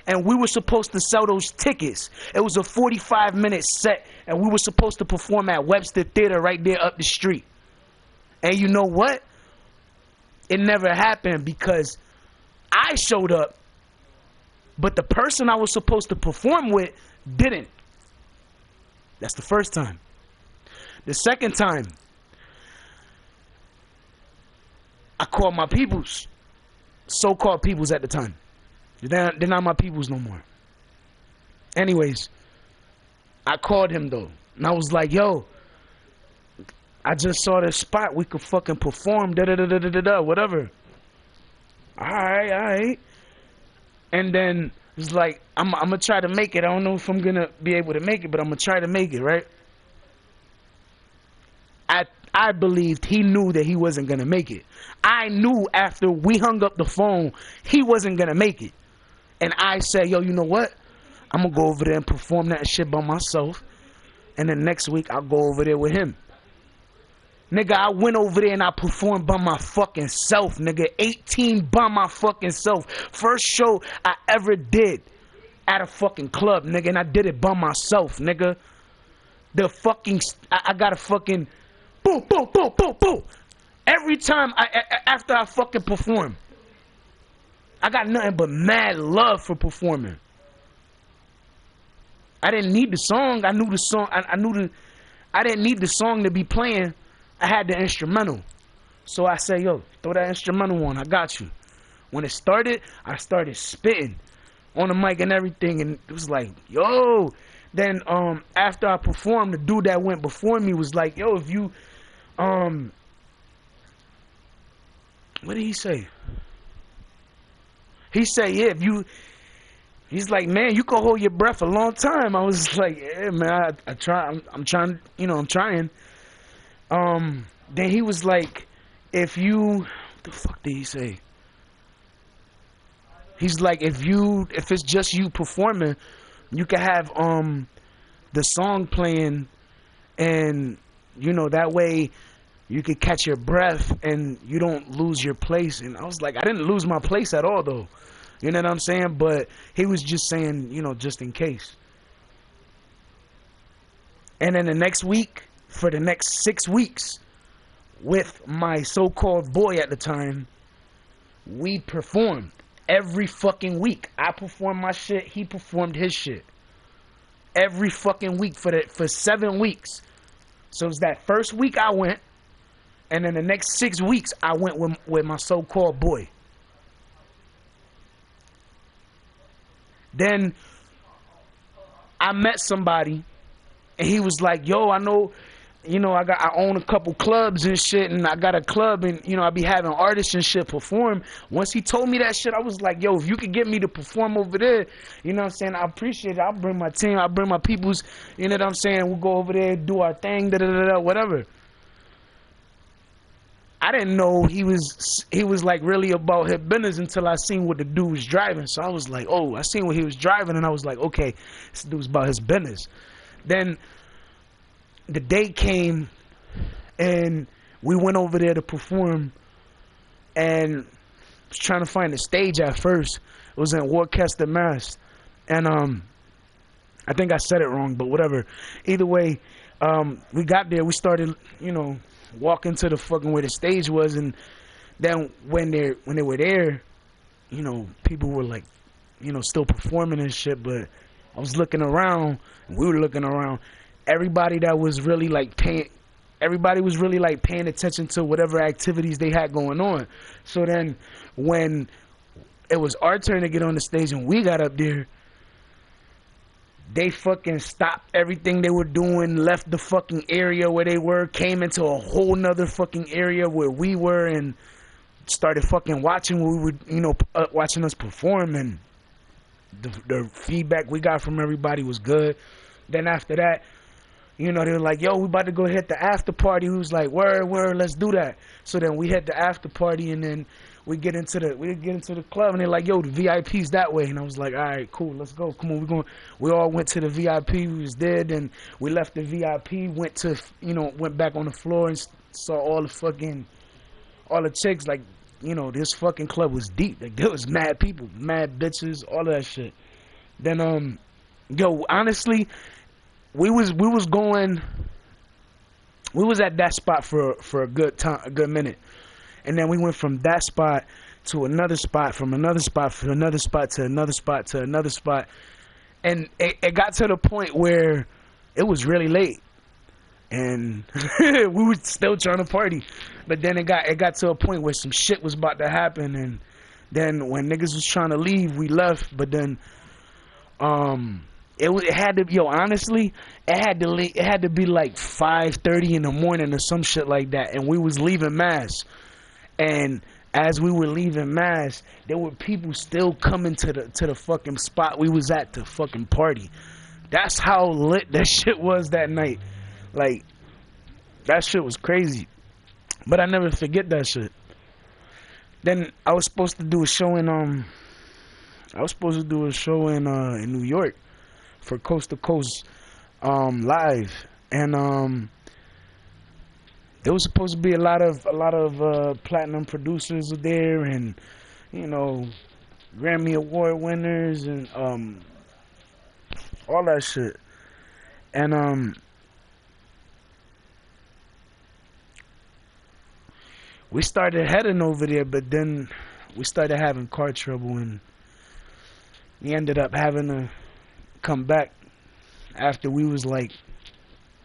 and we were supposed to sell those tickets. It was a 45-minute set, and we were supposed to perform at Webster Theater right there up the street. And you know what? It never happened because I showed up, but the person I was supposed to perform with didn't. That's the first time. The second time, I called my peoples, so-called peoples at the time. They're not my peoples no more. Anyways, I called him though, and I was like, yo, I just saw this spot, we could fucking perform, whatever. Alright. And then it's like, I'm gonna try to make it. I don't know if I'm gonna be able to make it, but I'm gonna try to make it, right? I believed he knew that he wasn't gonna make it. I knew after we hung up the phone, he wasn't gonna make it. And I said, yo, you know what? I'm gonna go over there and perform that shit by myself. And then next week, I'll go over there with him. Nigga, I went over there and I performed by my fucking self, nigga. 18 by my fucking self. First show I ever did at a fucking club, nigga. And I did it by myself, nigga. I got a fucking boom, boom, boom, boom, boom. Every time after I fucking perform. I got nothing but mad love for performing. I didn't need the song. I knew the song. I didn't need the song to be playing. I had the instrumental. So I said, yo, throw that instrumental on. I got you. When it started, I started spitting on the mic and everything. And it was like, yo. Then after I performed, the dude that went before me was like, yo, if you What did he say? He said, yeah, if you, he's like, man, you can hold your breath a long time. I was like, yeah, man, I try, I'm trying, you know, I'm trying. Then he was like, if you, what the fuck did he say? He's like, if it's just you performing, you can have the song playing, and you know that way you could catch your breath and you don't lose your place. And I was like, I didn't lose my place at all though. You know what I'm saying? But he was just saying, you know, just in case. And then the next week, for the next 6 weeks, with my so-called boy at the time, we performed every fucking week. I performed my shit, he performed his shit. Every fucking week for 7 weeks. So it was that first week I went, and then the next 6 weeks I went with my so-called boy. Then I met somebody, and he was like, yo, I know, you know, I own a couple clubs and shit, and I got a club, and you know, I be having artists and shit perform. Once he told me that shit, I was like, yo, if you could get me to perform over there, you know what I'm saying, I appreciate it. I'll bring my team, I'll bring my peoples, you know what I'm saying, we'll go over there, do our thing, whatever. I didn't know he was like really about his business until I seen what the dude was driving. So I was like, oh, I seen what he was driving, and I was like, okay, this dude's about his business. Then the day came, and we went over there to perform, and was trying to find a stage at first. It was in Worcester, Mass. And I think I said it wrong, but whatever. Either way, we got there, we started, you know, walking to the fucking where the stage was, and then when they were there, you know, people were like, you know, still performing and shit, but I was looking around, and we were looking around. Everybody that was really like paying attention to whatever activities they had going on. So then when it was our turn to get on the stage and we got up there, they fucking stopped everything they were doing, left the fucking area where they were, came into a whole nother fucking area where we were, and started fucking watching what we were, you know, watching us perform. And the feedback we got from everybody was good. Then after that, you know, they were like, yo, we about to go hit the after party. We was like, word, let's do that. So then we hit the after party, and then we get into the club, and they're like, yo, the VIP's that way. And I was like, all right, cool, let's go. Come on, we all went to the VIP. We was there, then we left the VIP, went back on the floor and saw all the chicks. Like, you know, this fucking club was deep. Like, there was mad people, mad bitches, all of that shit. Then, yo, honestly, we was at that spot for a good time, a good minute. And then we went from that spot to another spot, from another spot, from another spot to another spot to another spot. And it got to the point where it was really late. And we were still trying to party. But then it got to a point where some shit was about to happen. And then when niggas was trying to leave, we left. But then it had to, yo, honestly, it had to be like 5:30 in the morning or some shit like that. And we was leaving Mass. And as we were leaving Mass, there were people still coming to the fucking spot we was at to fucking party. That's how lit that shit was that night. Like, that shit was crazy. But I never forget that shit. Then I was supposed to do a show in New York for Coast to Coast live, and there was supposed to be a lot of platinum producers there, and you know, Grammy Award winners, and all that shit. And we started heading over there, but then we started having car trouble, and we ended up having to come back after we was like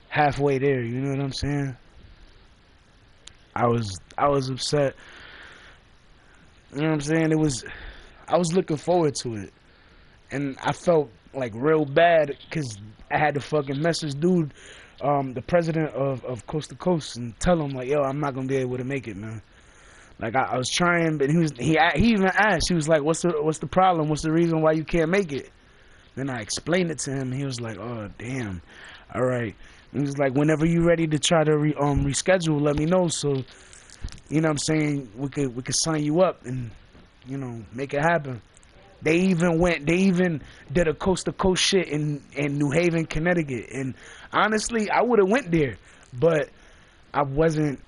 halfway there. You know what I'm saying? I was upset. You know what I'm saying? I was looking forward to it, and I felt like real bad because I had to fucking message dude, the president of Coast to Coast, and tell him like, yo, I'm not gonna be able to make it, man. Like I was trying, but he even asked. He was like, "What's the problem? What's the reason why you can't make it?" Then I explained it to him. He was like, "Oh damn, all right." And he was like, "Whenever you ready to try to reschedule, let me know. So you know what I'm saying, we could sign you up and make it happen." They even did a coast to coast shit in New Haven, Connecticut. And honestly, I would have went there, but I wasn't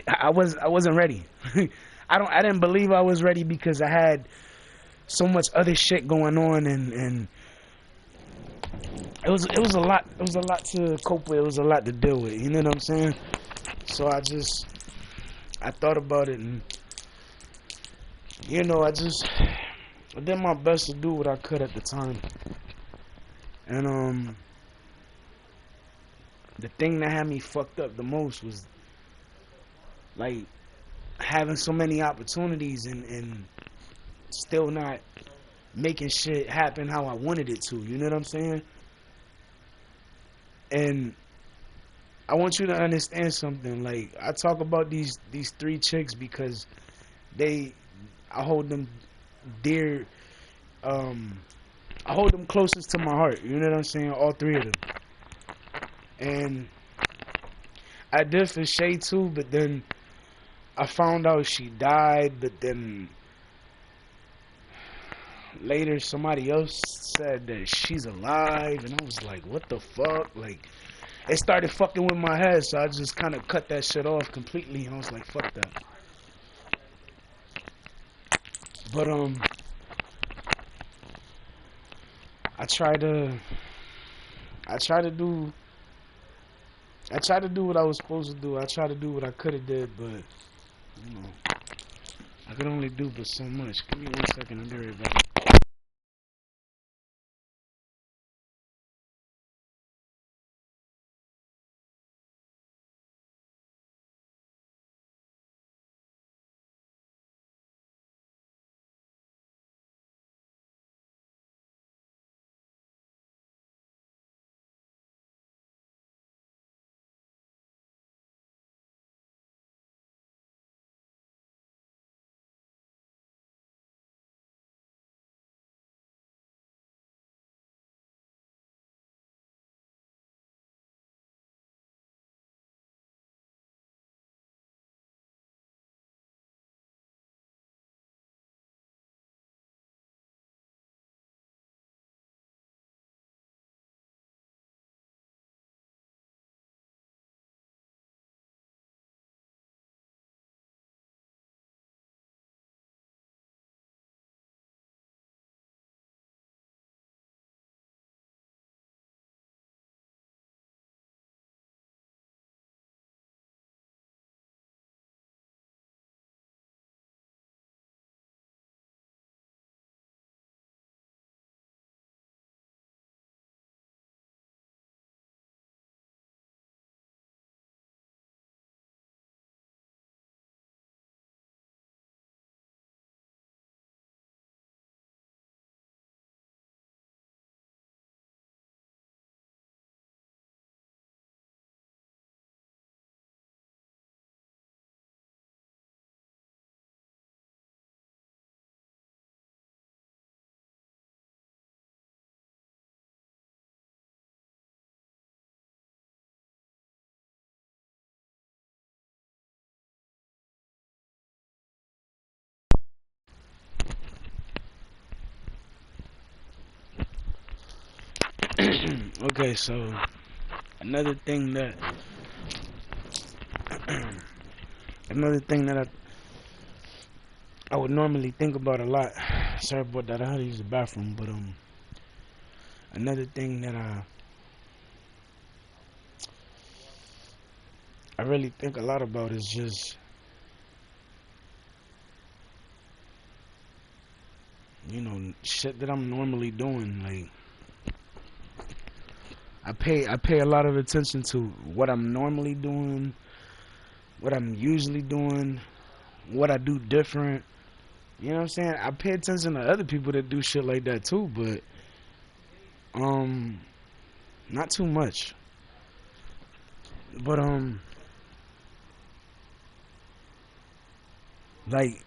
I wasn't ready. I didn't believe I was ready because I had so much other shit going on, and it was a lot. It was a lot to cope with. It was a lot to deal with. You know what I'm saying? So I thought about it, and I did my best to do what I could at the time. And the thing that had me fucked up the most was like having so many opportunities and still not making shit happen how I wanted it to. You know what I'm saying? And I want you to understand something. Like I talk about these three chicks because they I hold them dear. Um, I hold them closest to my heart. You know what I'm saying? All three of them. And I did for Shay too, but then I found out she died. But then later somebody else said that she's alive, and I was like, what the fuck? Like it started fucking with my head, so I just kind of cut that shit off completely. And I was like, fuck that. But I try to I try to do I try to do what I was supposed to do. I try to do what I could have did, but you know, I could only do but so much. Give me 1 second, I'll be right back. Okay, so another thing that another thing that I would normally think about a lot. Sorry about that. I had to use the bathroom, but another thing that I really think a lot about is just shit that I'm normally doing. Like I pay a lot of attention to what I'm normally doing, what I'm usually doing, what I do different. You know what I'm saying? I pay attention to other people that do shit like that too, but um not too much. But Like,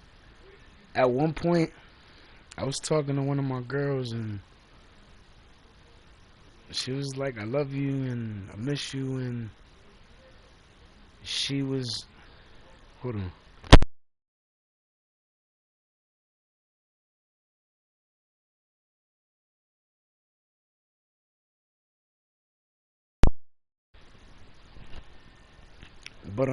at one point, I was talking to one of my girls, and she was like, I love you, and I miss you, and she was, hold on. But,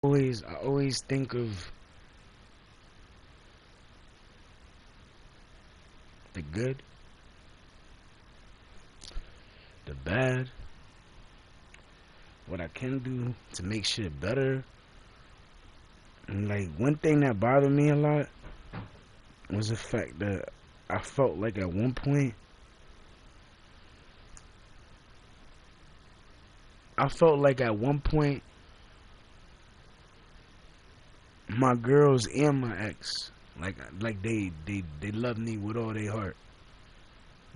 I always think of the good, the bad, what I can do to make shit better. And like, one thing that bothered me a lot was the fact that I felt like at one point, my girls and my ex, like they love me with all their heart.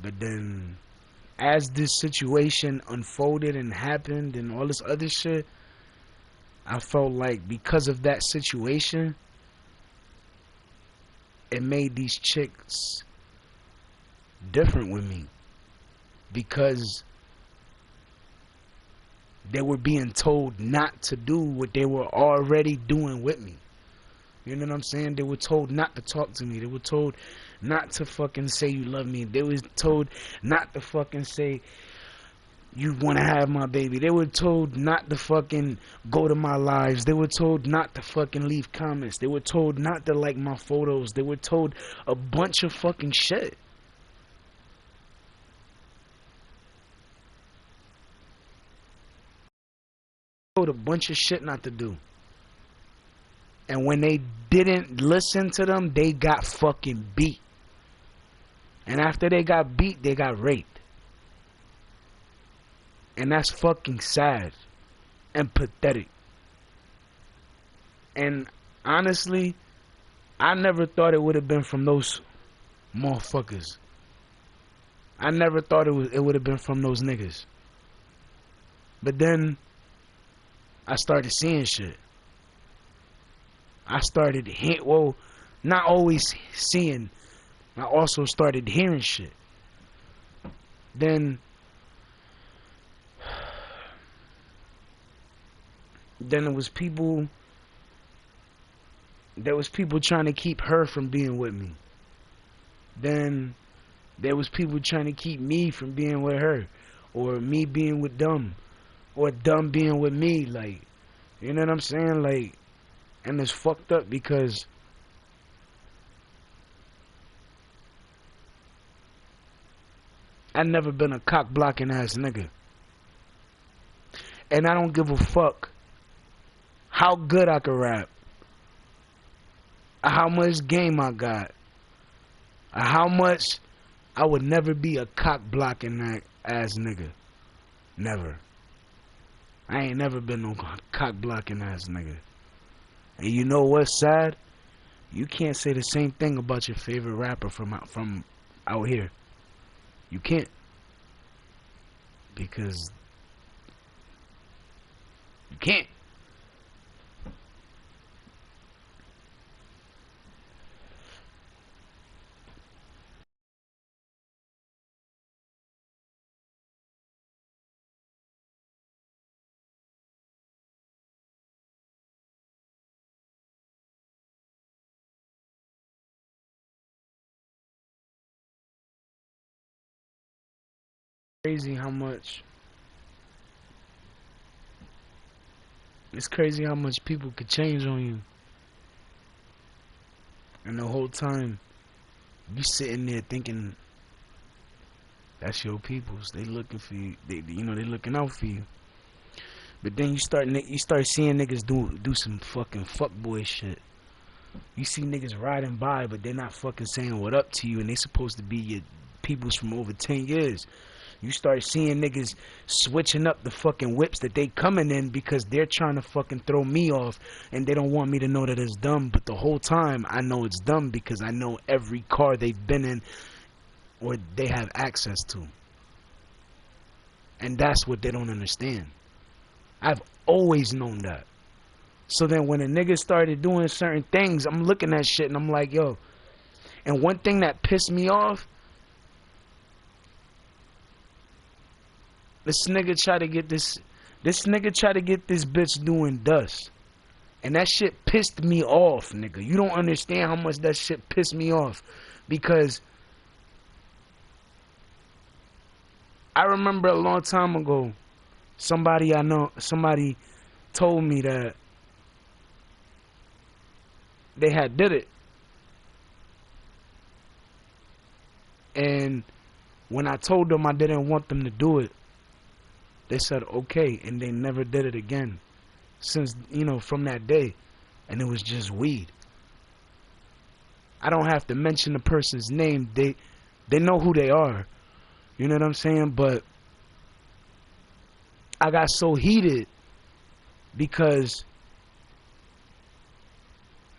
But then, as this situation unfolded and happened and all this other shit, I felt like because of that situation, it made these chicks different with me, because they were being told not to do what they were already doing with me. You know what I'm saying? They were told not to talk to me. They were told not to fucking say you love me. They were told not to fucking say you want to have my baby. They were told not to fucking go to my lives. They were told not to fucking leave comments. They were told not to like my photos. They were told a bunch of fucking shit. Told a bunch of shit not to do. And when they didn't listen to them, they got fucking beat. And after they got beat, they got raped. And that's fucking sad and pathetic. And honestly, I never thought it would have been from those motherfuckers. I never thought it would have been from those niggas. But then I started seeing shit. I started not always seeing. I also started hearing shit. Then it was people. There was people trying to keep her from being with me. Then there was people trying to keep me from being with her, or me being with them, or them being with me. Like, you know what I'm saying? Like, and it's fucked up because I never been a cock blocking ass nigga, and I don't give a fuck how good I can rap, or how much game I got, or how much. I would never be a cock blocking ass nigga. Never. I ain't never been no cock blocking ass nigga. And you know what's sad? You can't say the same thing about your favorite rapper from out here. You can't, because you can't. Crazy how much. It's crazy how much people could change on you, and the whole time you sitting there thinking that's your peoples. They looking for you. They looking out for you. But then you start seeing niggas do some fucking fuckboy shit. You see niggas riding by, but they're not fucking saying what up to you, and they supposed to be your peoples from over 10 years. You start seeing niggas switching up the fucking whips that they coming in because they're trying to fucking throw me off, and they don't want me to know that it's dumb. But the whole time I know it's dumb because I know every car they've been in or they have access to. And that's what they don't understand. I've always known that. So then when a nigga started doing certain things, I'm looking at shit and I'm like, yo. And one thing that pissed me off, this nigga tried to get this bitch doing dust. And that shit pissed me off, nigga. You don't understand how much that shit pissed me off. Because I remember a long time ago, somebody told me that they had did it. And when I told them I didn't want them to do it, they said okay, and they never did it again since, from that day. And it was just weed. I don't have to mention the person's name. They know who they are. You know what I'm saying? But I got so heated because,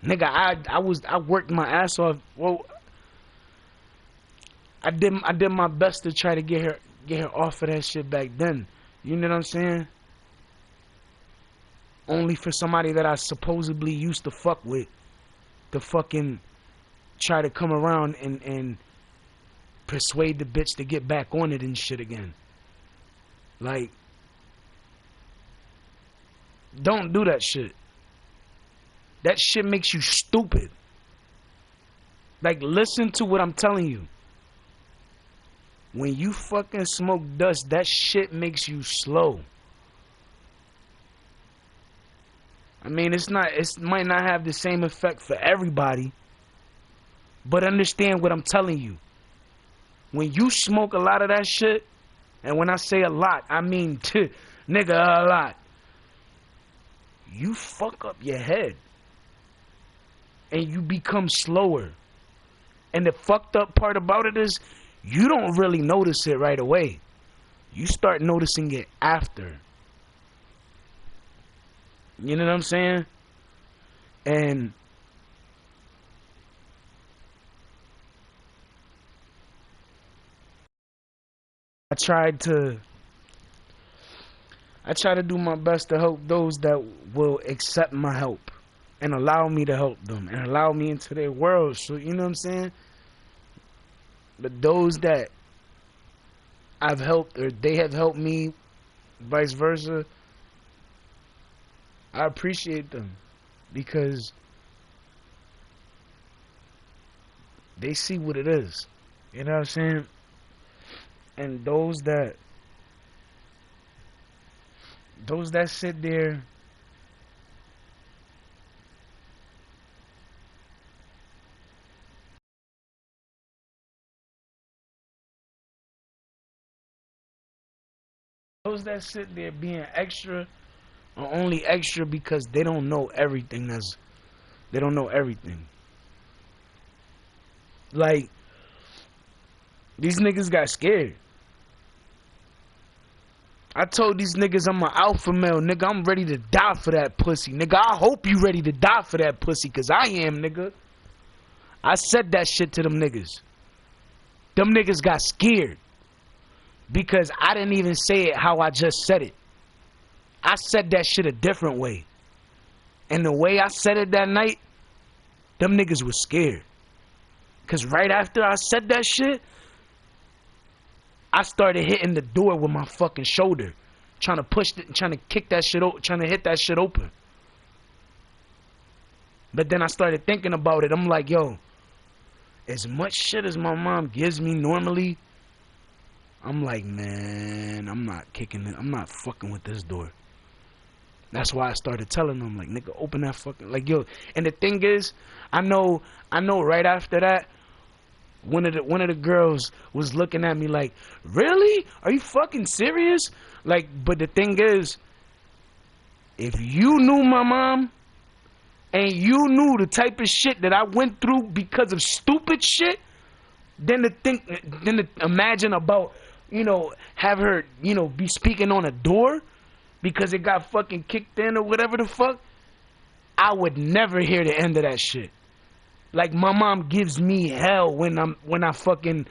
nigga, I worked my ass off. Well, I did my best to try to get her off of that shit back then. You know what I'm saying? Only for somebody that I supposedly used to fuck with to fucking try to come around and persuade the bitch to get back on it and shit again. Like, don't do that shit. That shit makes you stupid. Like, listen to what I'm telling you. When you fucking smoke dust, that shit makes you slow. I mean, it might not have the same effect for everybody, but understand what I'm telling you. When you smoke a lot of that shit, and when I say a lot, I mean, nigga, a lot. You fuck up your head. And you become slower. And the fucked up part about it is, you don't really notice it right away. You start noticing it after. You know what I'm saying? And I try to do my best to help those that will accept my help and allow me to help them and allow me into their world. So, you know what I'm saying? But those that I've helped or they have helped me, vice versa, I appreciate them because they see what it is. You know what I'm saying? And those that sit there being extra are only extra because they don't know everything. They don't know everything. Like, these niggas got scared. I told these niggas I'm an alpha male, nigga. I'm ready to die for that pussy, nigga. I hope you ready to die for that pussy, cause I am, nigga. I said that shit to them niggas. Them niggas got scared because I didn't even say it how I just said it. I said that shit a different way. And the way I said it that night, them niggas was scared. Cause right after I said that shit, I started hitting the door with my fucking shoulder, trying to kick that shit, trying to hit that shit open. But then I started thinking about it. I'm like, yo, as much shit as my mom gives me normally, I'm like, man, I'm not kicking it. I'm not fucking with this door. That's why I started telling them, like, nigga, open that fucking, like, yo. And the thing is, I know right after that, one of the girls was looking at me like, really? Are you fucking serious? Like, but the thing is, if you knew my mom and you knew the type of shit that I went through because of stupid shit, then to imagine about, have her, be speaking on a door because it got fucking kicked in or whatever the fuck, I would never hear the end of that shit. Like, my mom gives me hell when I fucking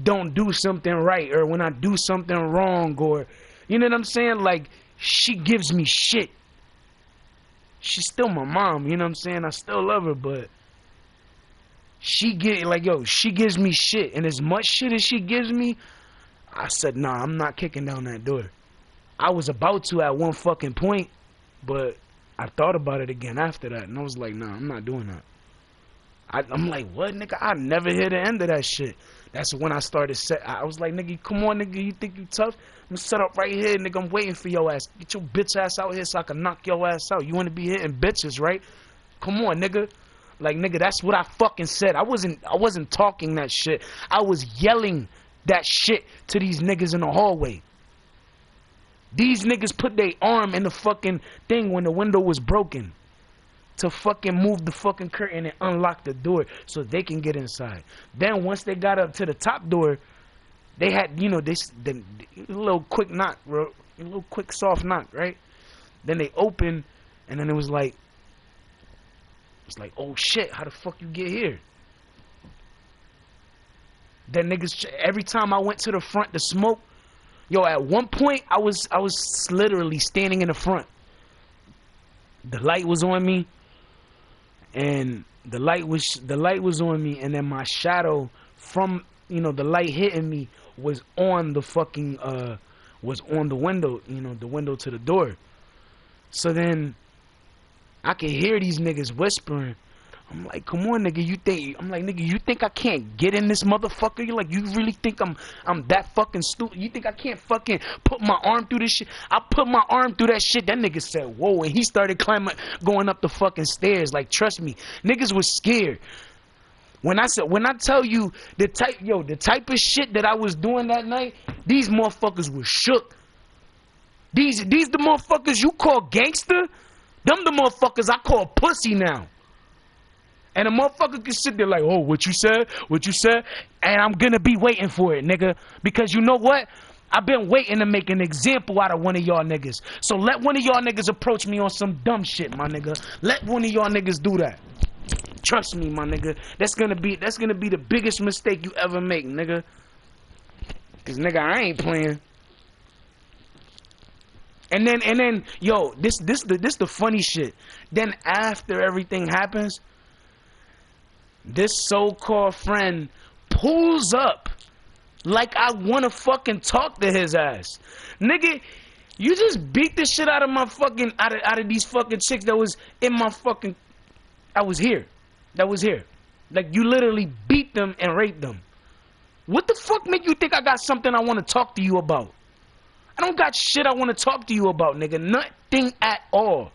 don't do something right, or when I do something wrong, or you know what I'm saying? Like, she gives me shit. She's still my mom, you know what I'm saying? I still love her, but she gives me shit, and as much shit as she gives me, I said, nah, I'm not kicking down that door. I was about to at one fucking point, but I thought about it again after that, and I was like, nah, I'm not doing that. I'm like, what, nigga? I never hear the end of that shit. That's when I started I was like, nigga, come on, nigga, you think you tough? I'm set up right here, nigga, I'm waiting for your ass. Get your bitch ass out here so I can knock your ass out. You want to be hitting bitches, right? Come on, nigga. Like, nigga, that's what I fucking said. I wasn't talking that shit. I was yelling that shit to these niggas in the hallway. These niggas put their arm in the fucking thing when the window was broken to fucking move the fucking curtain and unlock the door so they can get inside. Then once they got up to the top door, they had, you know, the little quick knock, bro. A little quick soft knock, right? Then they open, and then it's like, oh shit, how the fuck you get here? Then niggas, every time I went to the front to smoke, yo, at one point I was literally standing in the front. The light was on me, and the light was on me, and then my shadow from, you know, the light hitting me was on the fucking was on the window, you know, the window to the door. So then I could hear these niggas whispering. I'm like, come on, nigga, you think I can't get in this motherfucker? You really think I'm that fucking stupid? You think I can't fucking put my arm through this shit? I put my arm through that shit. That nigga said, whoa, and he started going up the fucking stairs. Like, trust me, niggas was scared. When I tell you the type of shit that I was doing that night, these motherfuckers were shook. These the motherfuckers you call gangster? Them the motherfuckers I call pussy now. And a motherfucker can sit there like, oh, what you said? What you said? And I'm gonna be waiting for it, nigga. Because you know what? I've been waiting to make an example out of one of y'all niggas. So let one of y'all niggas approach me on some dumb shit, my nigga. Let one of y'all niggas do that. Trust me, my nigga. That's gonna be the biggest mistake you ever make, nigga. Cause nigga, I ain't playing. And then, yo, this the funny shit. Then after everything happens, this so-called friend pulls up like I wanna fucking talk to his ass. Nigga, you just beat the shit out of my fucking out of these fucking chicks that was in my fucking that was here. Like, you literally beat them and raped them. What the fuck make you think I got something I wanna talk to you about? I don't got shit I wanna talk to you about, nigga. Nothing at all.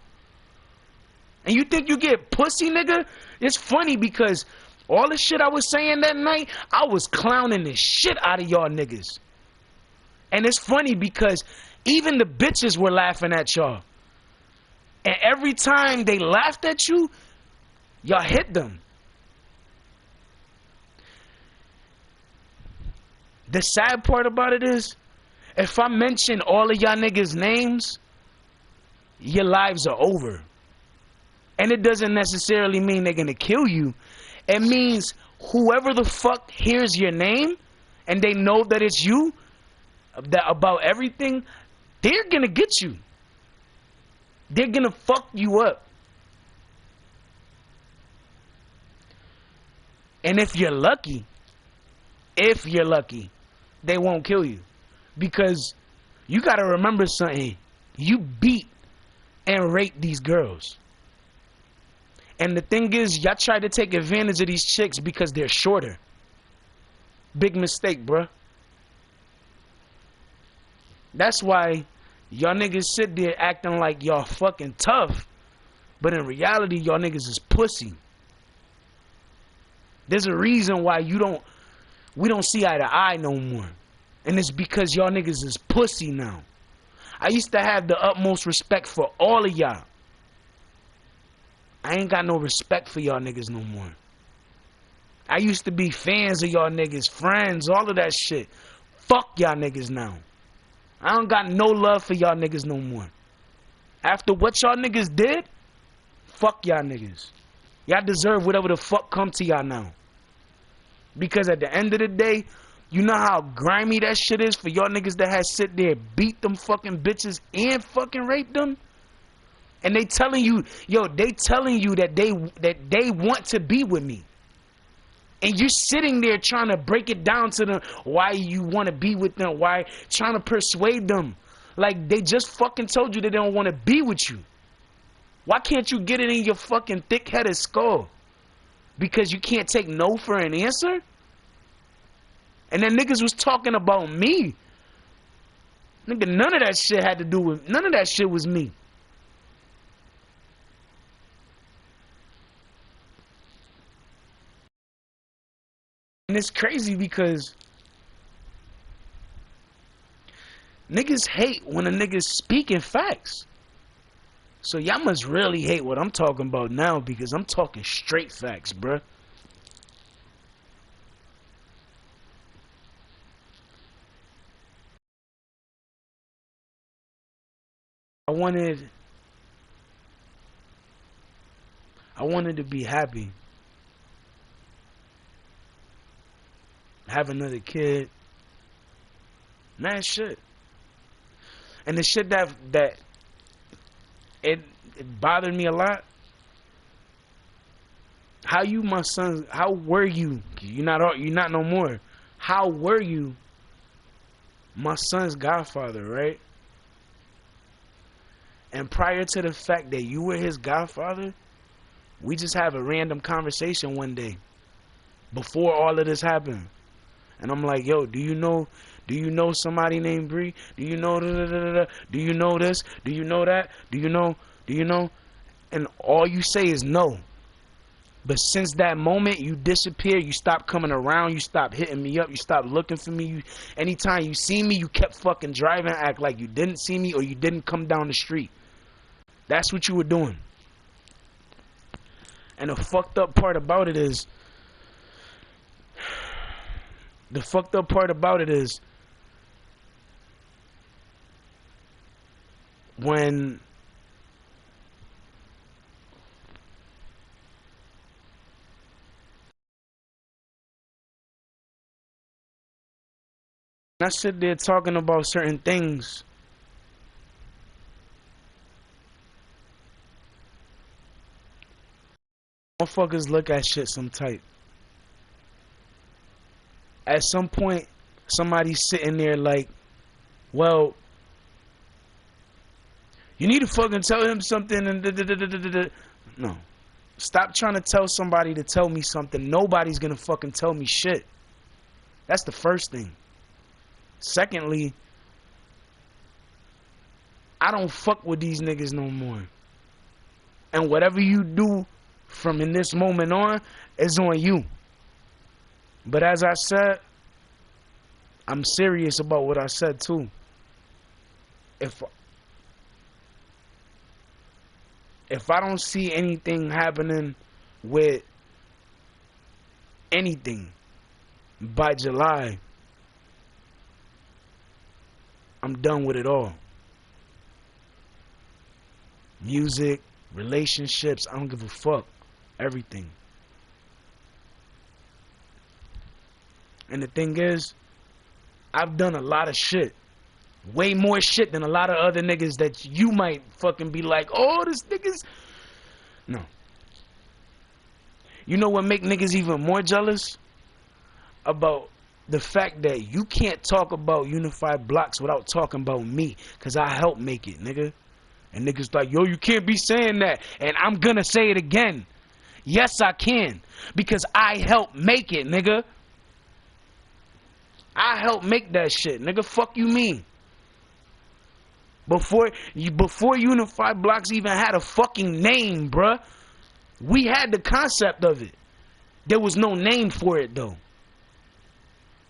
And you think you get pussy, nigga? It's funny because all the shit I was saying that night, I was clowning the shit out of y'all niggas. And it's funny because even the bitches were laughing at y'all. And every time they laughed at you, y'all hit them. The sad part about it is, if I mention all of y'all niggas' names, your lives are over. And it doesn't necessarily mean they're gonna kill you. It means whoever the fuck hears your name and they know that it's you, that about everything, they're gonna get you. They're gonna fuck you up. And if you're lucky, they won't kill you. Because you gotta remember something. You beat and raped these girls. And the thing is, y'all try to take advantage of these chicks because they're shorter. Big mistake, bruh. That's why y'all niggas sit there acting like y'all fucking tough. But in reality, y'all niggas is pussy. There's a reason why we don't see eye to eye no more. And it's because y'all niggas is pussy now. I used to have the utmost respect for all of y'all. I ain't got no respect for y'all niggas no more. I used to be fans of y'all niggas, friends, all of that shit. Fuck y'all niggas now. I don't got no love for y'all niggas no more. After what y'all niggas did, fuck y'all niggas. Y'all deserve whatever the fuck come to y'all now. Because at the end of the day, You know how grimy that shit is for y'all niggas that had sit there, beat them fucking bitches and fucking rape them? And they telling you, yo, they telling you that they want to be with me. And you're sitting there trying to break it down to them why you want to be with them, why trying to persuade them. Like, they just fucking told you that they don't want to be with you. Why can't you get it in your fucking thick-headed skull? Because you can't take no for an answer? And then niggas was talking about me. Nigga, none of that shit had to do with, none of that shit was me. And it's crazy because niggas hate when a nigga's speaking facts. So y'all must really hate what I'm talking about now, because I'm talking straight facts, bruh. I wanted to be happy. Have another kid. Man, shit. And the shit that it bothered me a lot. How you, my son? How were you? You're not no more. How were you, my son's godfather, right? And prior to the fact that you were his godfather, we just have a random conversation one day before all of this happened. And I'm like, yo, do you know somebody named Bree? Do you know Do you know this? Do you know that? Do you know? And all you say is no. But since that moment, you disappear. You stopped coming around. You stopped hitting me up. You stopped looking for me. Anytime you see me, you kept fucking driving, act like you didn't see me or you didn't come down the street. That's what you were doing. And the fucked up part about it is, when I sit there talking about certain things, motherfuckers look at shit some type. At some point, somebody's sitting there like, well, you need to fucking tell him something and no. Stop trying to tell somebody to tell me something. Nobody's gonna fucking tell me shit. That's the first thing. Secondly, I don't fuck with these niggas no more. And whatever you do from in this moment on is on you. But as I said, I'm serious about what I said too. If I don't see anything happening with anything by July, I'm done with it all. Music, relationships, I don't give a fuck. Everything. And the thing is, I've done a lot of shit. Way more shit than a lot of other niggas that you might fucking be like, oh, this niggas. No. You know what make niggas even more jealous? About the fact that you can't talk about Unified Blocks without talking about me, cause I helped make it, nigga. And niggas like, yo, you can't be saying that. And I'm gonna say it again. Yes, I can, because I helped make it, nigga. I helped make that shit, nigga. Fuck you mean? Before Unified Blocks even had a fucking name, bruh. We had the concept of it. There was no name for it though.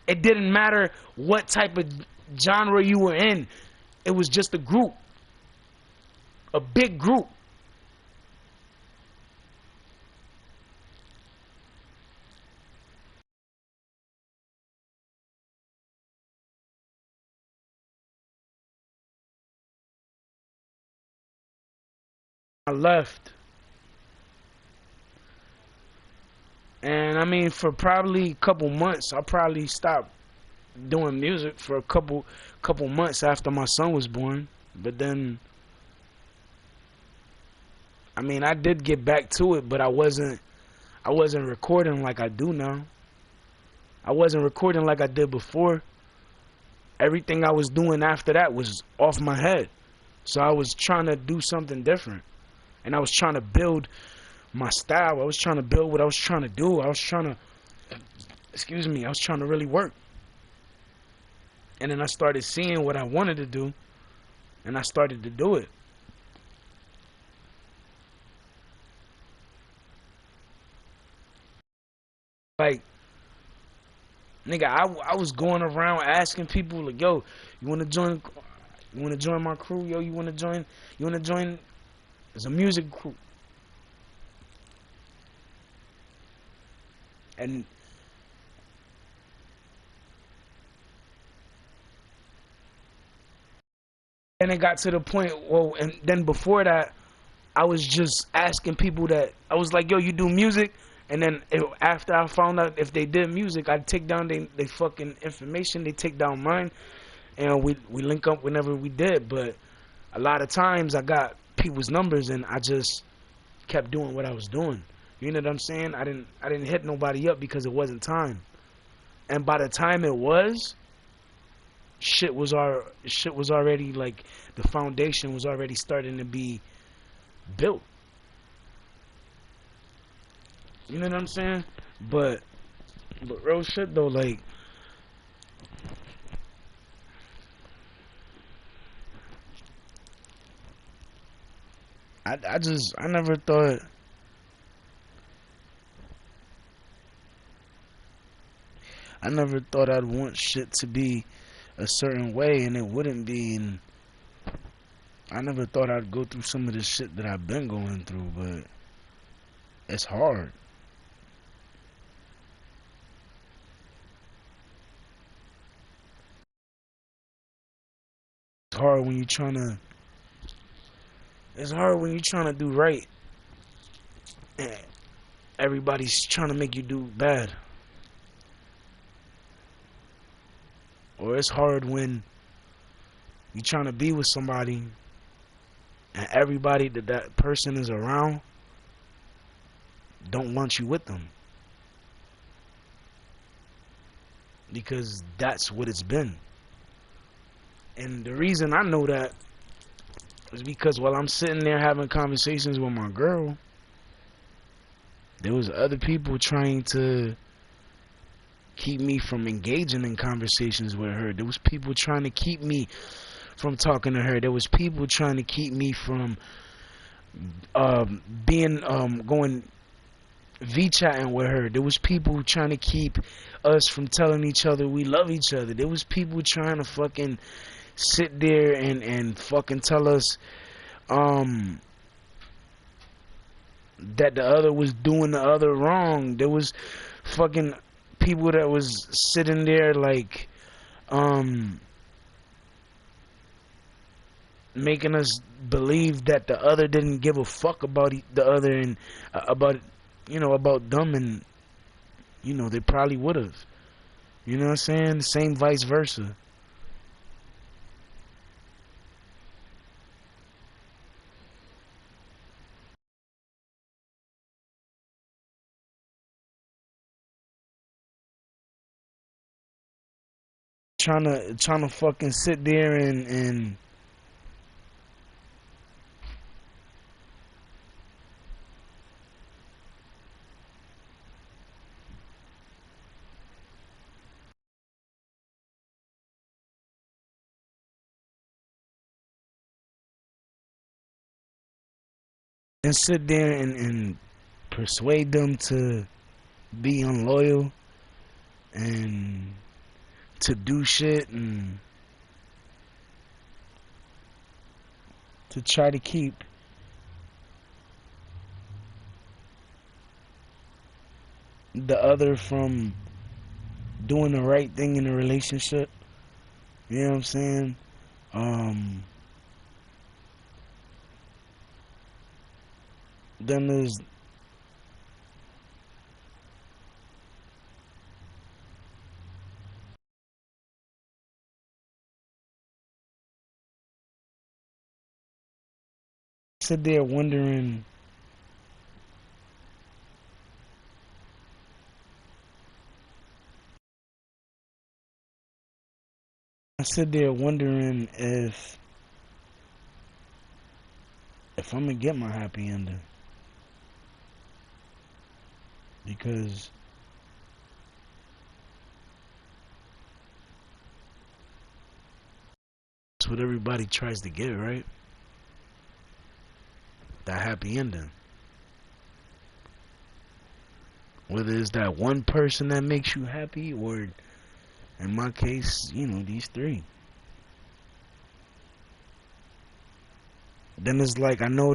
It didn't matter what type of genre you were in. It was just a group. A big group. I left. And I mean, for probably a couple months, I probably stopped doing music for a couple months after my son was born. But then, I mean, I did get back to it, but I wasn't recording like I do now. I wasn't recording like I did before. Everything I was doing after that was off my head. So I was trying to do something different. And I was trying to build my style. I was trying to build what I was trying to do. I was trying to, I was trying to really work. And then I started seeing what I wanted to do, and I started to do it. Like, nigga, I was going around asking people like, yo, you wanna join? You wanna join my crew? Yo, you wanna join? You wanna join? It's a music crew. And then it got to the point. Well, and then before that, I was just asking people that I was like, yo, you do music? And then after I found out if they did music, I'd take down they fucking information. They take down mine, and we link up whenever we did. But a lot of times I got people's numbers, and I just kept doing what I was doing. You know what I'm saying? I didn't hit nobody up because it wasn't time. And by the time it was, shit was already like the foundation was already starting to be built. You know what I'm saying? But real shit though, like I never thought I'd want shit to be a certain way and it wouldn't be, and I never thought I'd go through some of the shit that I've been going through, but it's hard. It's hard when you're trying to it's hard when you're trying to do right and everybody's trying to make you do bad. Or it's hard when you're trying to be with somebody and everybody that person is around don't want you with them. Because that's what it's been. And the reason I know that is because while I'm sitting there having conversations with my girl, there was other people trying to keep me from engaging in conversations with her. There was people trying to keep me from talking to her. There was people trying to keep me from being going V-chatting with her. There was people trying to keep us from telling each other we love each other. There was people trying to fucking sit there and fucking tell us that the other was doing the other wrong. There was fucking people that was sitting there like making us believe that the other didn't give a fuck about the other and about about them, and they probably would have. You know what I'm saying? Same vice versa. Trying to fucking sit there and sit there and persuade them to be unloyal and to do shit and to try to keep the other from doing the right thing in the relationship. You know what I'm saying? Um, then there's Sit there wondering. I sit there wondering if I'm gonna get my happy ending, because that's what everybody tries to get, right? That happy ending. Whether it's that one person that makes you happy, or in my case, these three. Then it's like, I know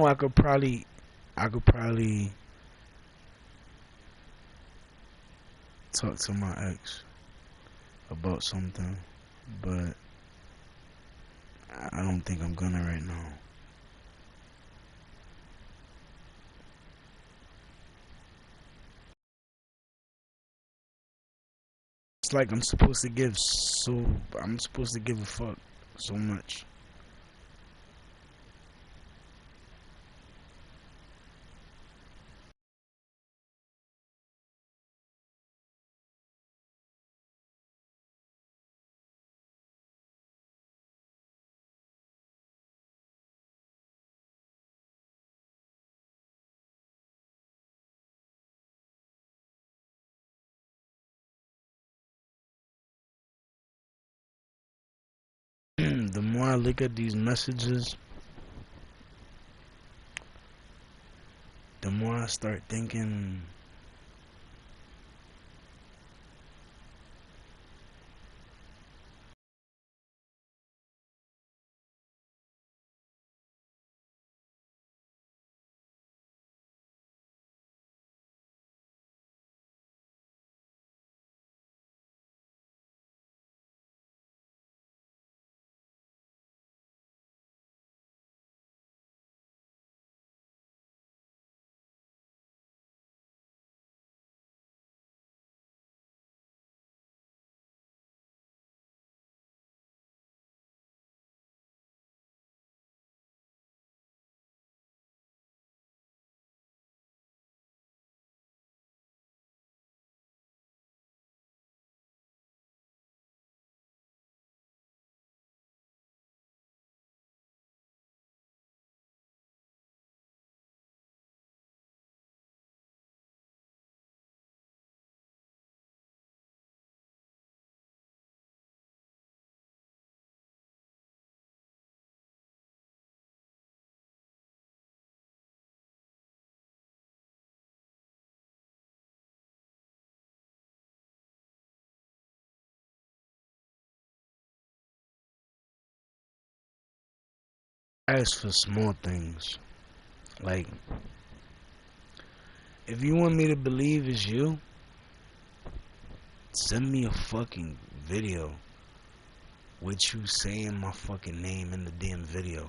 I could probably talk to my ex about something, but I don't think I'm gonna right now. It's like I'm supposed to give a fuck so much. The more I look at these messages, the more I start thinking, I ask for small things. Like, if you want me to believe it's you, send me a fucking video with you saying my fucking name in the damn video.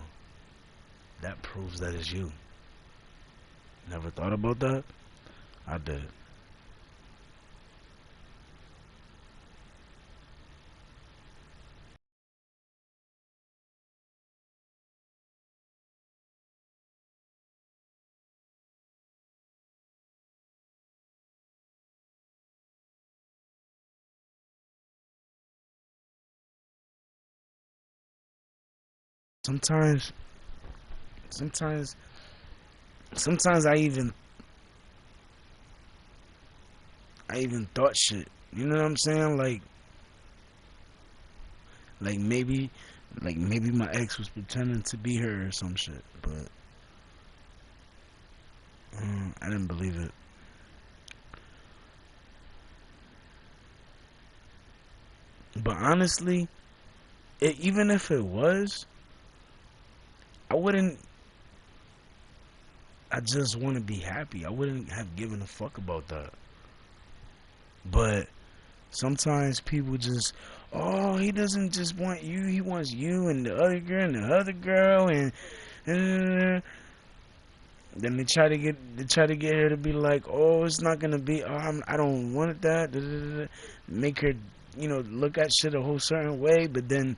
That proves that it's you. Never thought about that? I did. Sometimes, sometimes, sometimes I even thought shit. You know what I'm saying? Like maybe, like maybe my ex was pretending to be her or some shit. But I didn't believe it. But honestly, even if it was, I wouldn't. I just want to be happy. I wouldn't have given a fuck about that. But sometimes people just, oh, he doesn't just want you. He wants you and the other girl, and uh, then they try to get her to be like, oh, it's not gonna be. Oh, I don't want that. Make her, look at shit a whole certain way. But then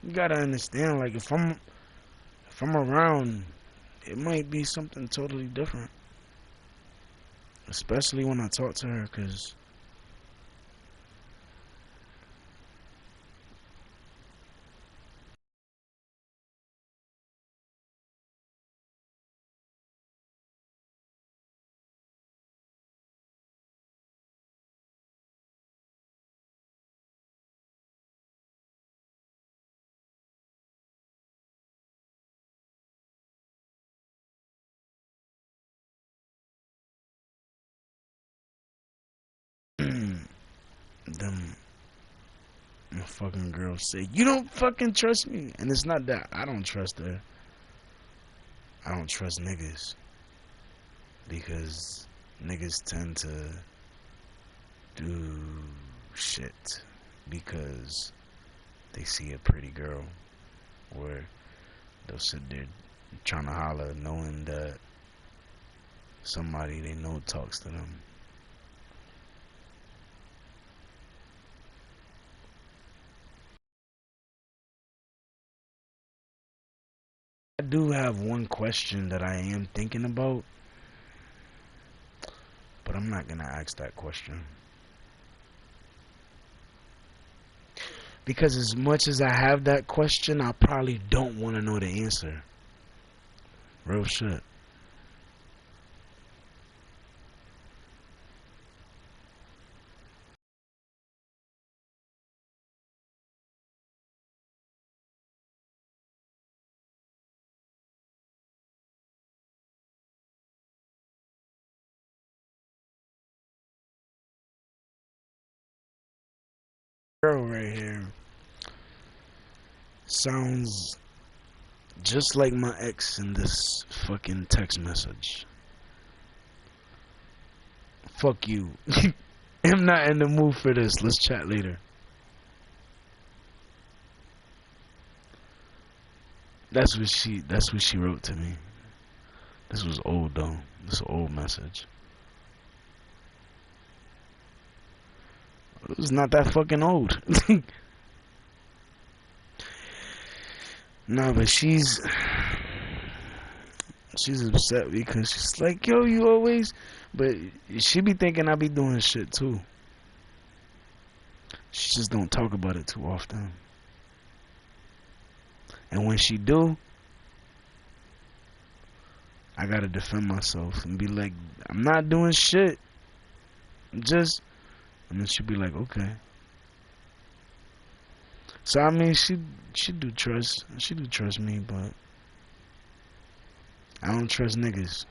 You gotta understand, like, if I'm around, it might be something totally different. Especially when I talk to her, cause them my fucking girls say, you don't fucking trust me. And it's not that I don't trust her. I don't trust niggas. Because niggas tend to do shit because they see a pretty girl, or they'll sit there trying to holler knowing that somebody they know talks to them. I do have one question that I am thinking about, but I'm not gonna ask that question. Because as much as I have that question, I probably don't want to know the answer. Real shit. Girl right here sounds just like my ex in this fucking text message. Fuck you. I'm not in the mood for this. Let's chat later. That's what she wrote to me. This was old though. This is an old message. It was not that fucking old. Nah, but she's upset because she's like, yo, you always, but she be thinking I be doing shit too. She just don't talk about it too often. And when she do, I gotta defend myself and be like, I'm not doing shit. Just, and then she'd be like, okay. So I mean, she do trust me, but I don't trust niggas.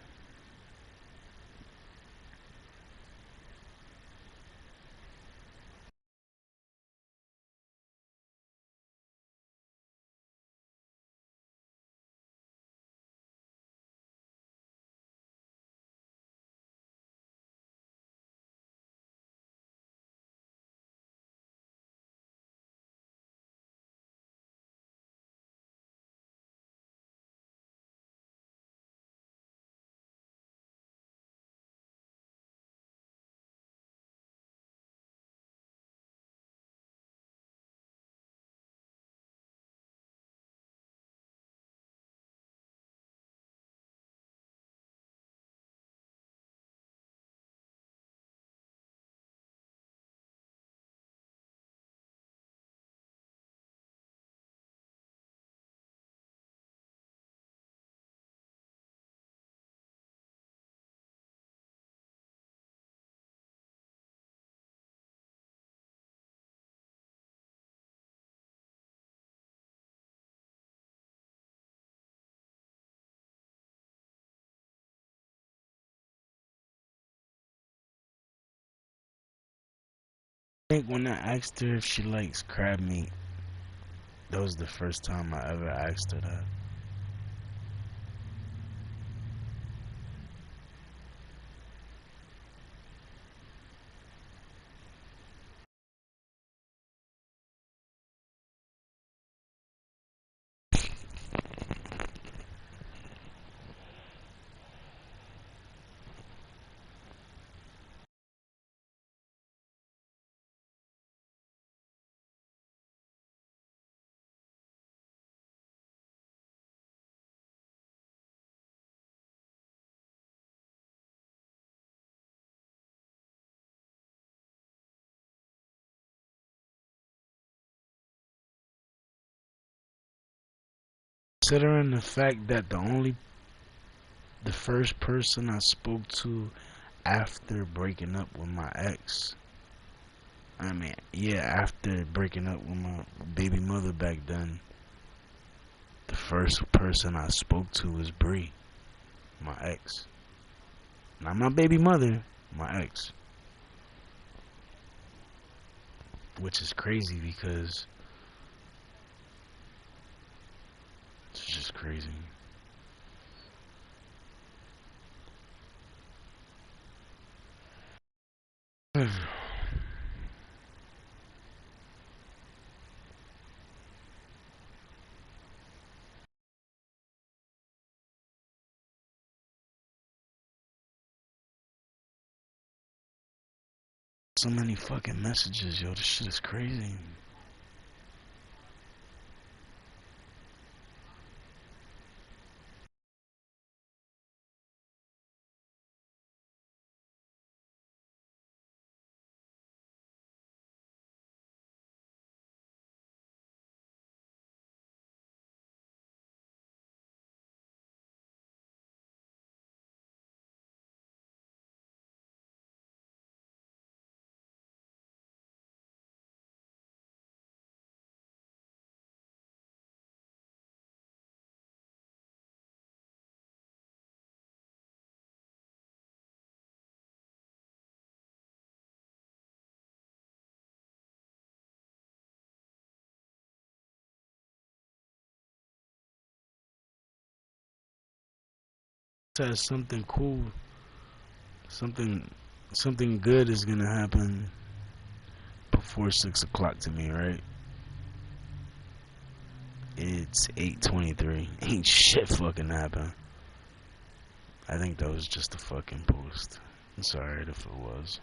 I think when I asked her if she likes crab meat, that was the first time I ever asked her that. Considering the fact that the first person I spoke to after breaking up with my ex, I mean, yeah, after breaking up with my baby mother back then, the first person I spoke to was Bree, my ex. Not my baby mother, my ex. Which is crazy because it's just crazy. So many fucking messages, yo. This shit is crazy. Says something cool, something, something good is gonna happen before 6 o'clock to me, right? It's 8:23. Ain't shit fucking happen. I think that was just a fucking post. I'm sorry if it was.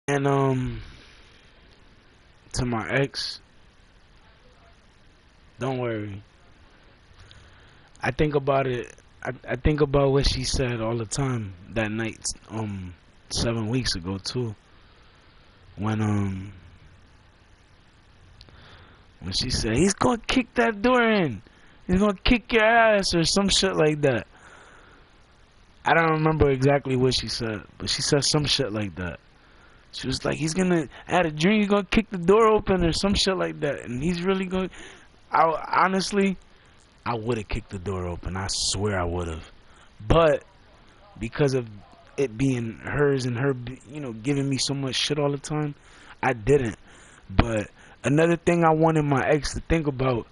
And to my ex, don't worry. I think about it. I think about what she said all the time that night, 7 weeks ago too. When when she said he's gonna kick that door in, he's gonna kick your ass or some shit like that. I don't remember exactly what she said, but she said some shit like that. She was like, he's gonna, I had a dream he's gonna kick the door open or some shit like that, and he's really going. Honestly, I would have kicked the door open. I swear I would have, but because of it being hers and her, giving me so much shit all the time, I didn't. But another thing I wanted my ex to think about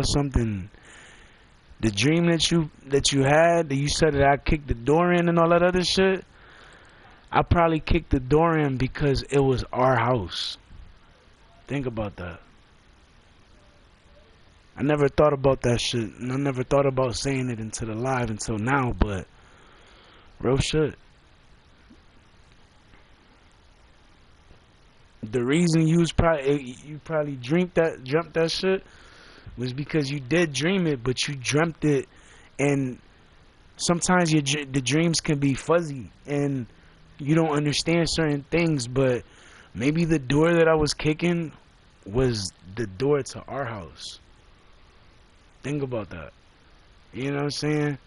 something. The dream that you had, that you said that I kicked the door in and all that other shit, I probably kicked the door in because it was our house. Think about that. I never thought about that shit, and I never thought about saying it into the live until now, but real shit. The reason you probably dreamt that shit was because you did dream it, but you dreamt it, and sometimes the dreams can be fuzzy, and you don't understand certain things, but maybe the door that I was kicking was the door to our house. Think about that. You know what I'm saying?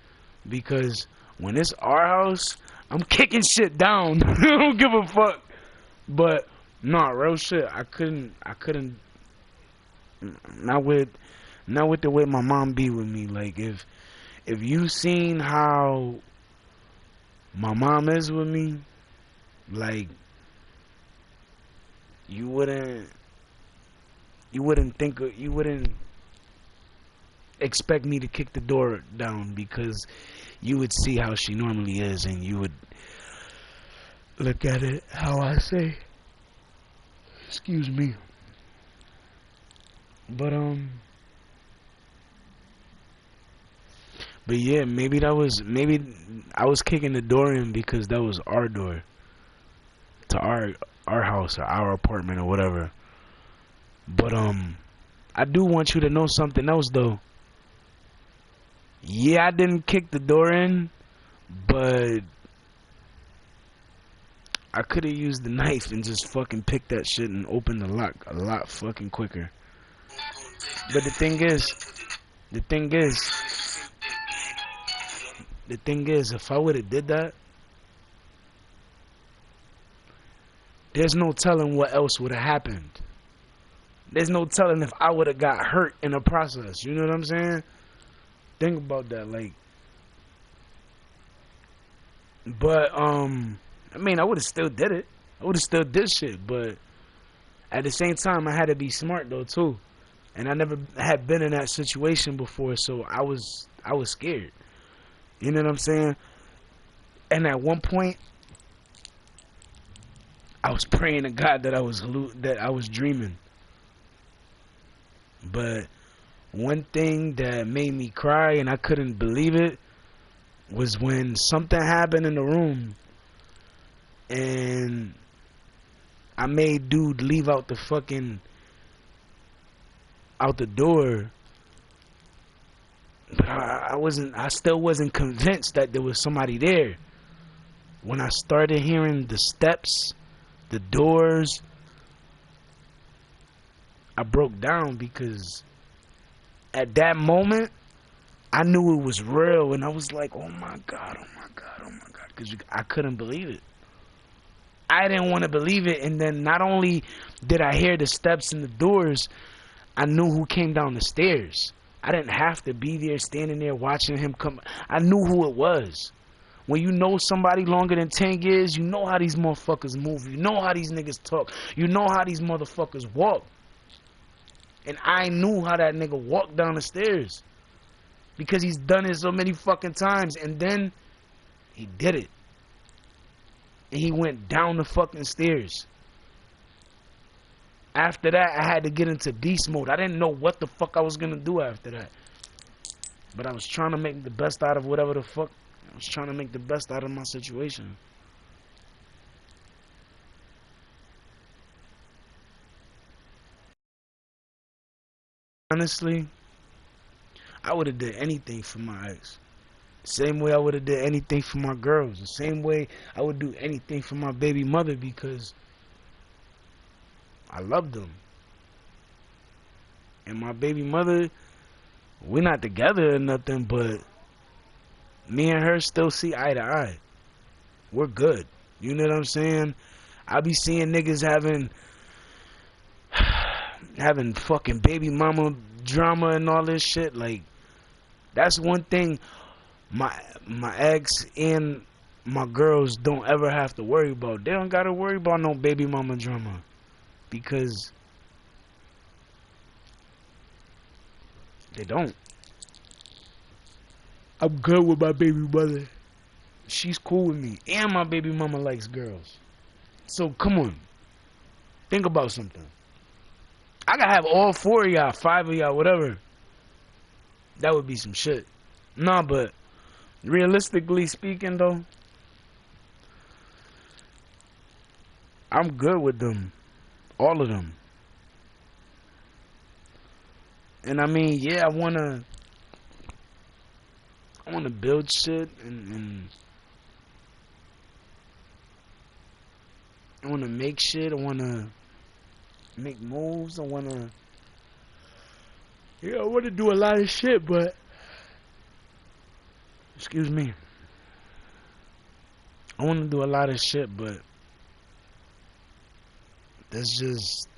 Because when it's our house, I'm kicking shit down. I don't give a fuck. But nah, real shit. I couldn't. Not with the way my mom be with me. Like if you seen how my mom is with me, like you wouldn't expect me to kick the door down, because you would see how she normally is, and you would look at it how I say. Excuse me. But yeah, maybe I was kicking the door in because that was our door to our house or our apartment or whatever. But I do want you to know something else though. Yeah, I didn't kick the door in, but I could have used the knife and just fucking picked that shit and opened the lock a lot fucking quicker. But the thing is, if I would have did that, there's no telling what else would have happened. There's no telling if I would have got hurt in the process. You know what I'm saying? Think about that, like. But I mean, I would have still did it. I would have still did shit. But at the same time, I had to be smart though too. And I never had been in that situation before, so I was scared. You know what I'm saying? And at one point, I was praying to God that I was dreaming. But one thing that made me cry and I couldn't believe it was when something happened in the room and I made dude leave out the door, but I still wasn't convinced that there was somebody there. When I started hearing the steps, the doors, I broke down, because at that moment I knew it was real, and I was like, oh my God, because I couldn't believe it. I didn't want to believe it. And then not only did I hear the steps and the doors, I knew who came down the stairs. I didn't have to be there standing there watching him come. I knew who it was. When you know somebody longer than 10 years, you know how these motherfuckers move. You know how these niggas talk. You know how these motherfuckers walk. And I knew how that nigga walked down the stairs, because he's done it so many fucking times. And then he did it. And he went down the fucking stairs. After that, I had to get into beast mode. I didn't know what the fuck I was gonna do after that. But I was trying to make the best out of whatever the fuck. I was trying to make the best out of my situation. Honestly, I would have did anything for my ex. The same way I would have did anything for my girls. The same way I would do anything for my baby mother, because I love them. And my baby mother, we're not together or nothing, but me and her still see eye to eye. We're good. You know what I'm saying? I be seeing niggas having fucking baby mama drama and all this shit. Like, that's one thing my ex and my girls don't ever have to worry about. They don't gotta worry about no baby mama drama, because they don't. I'm good with my baby mother. She's cool with me, and my baby mama likes girls. So come on, think about something. I gotta have all 4 of y'all, 5 of y'all, whatever. That would be some shit. Nah, but realistically speaking, though, I'm good with them, all of them. And I mean, yeah, I wanna build shit, and I wanna make shit. I wanna make moves. I wanna do a lot of shit, but excuse me. I wanna do a lot of shit, but there's just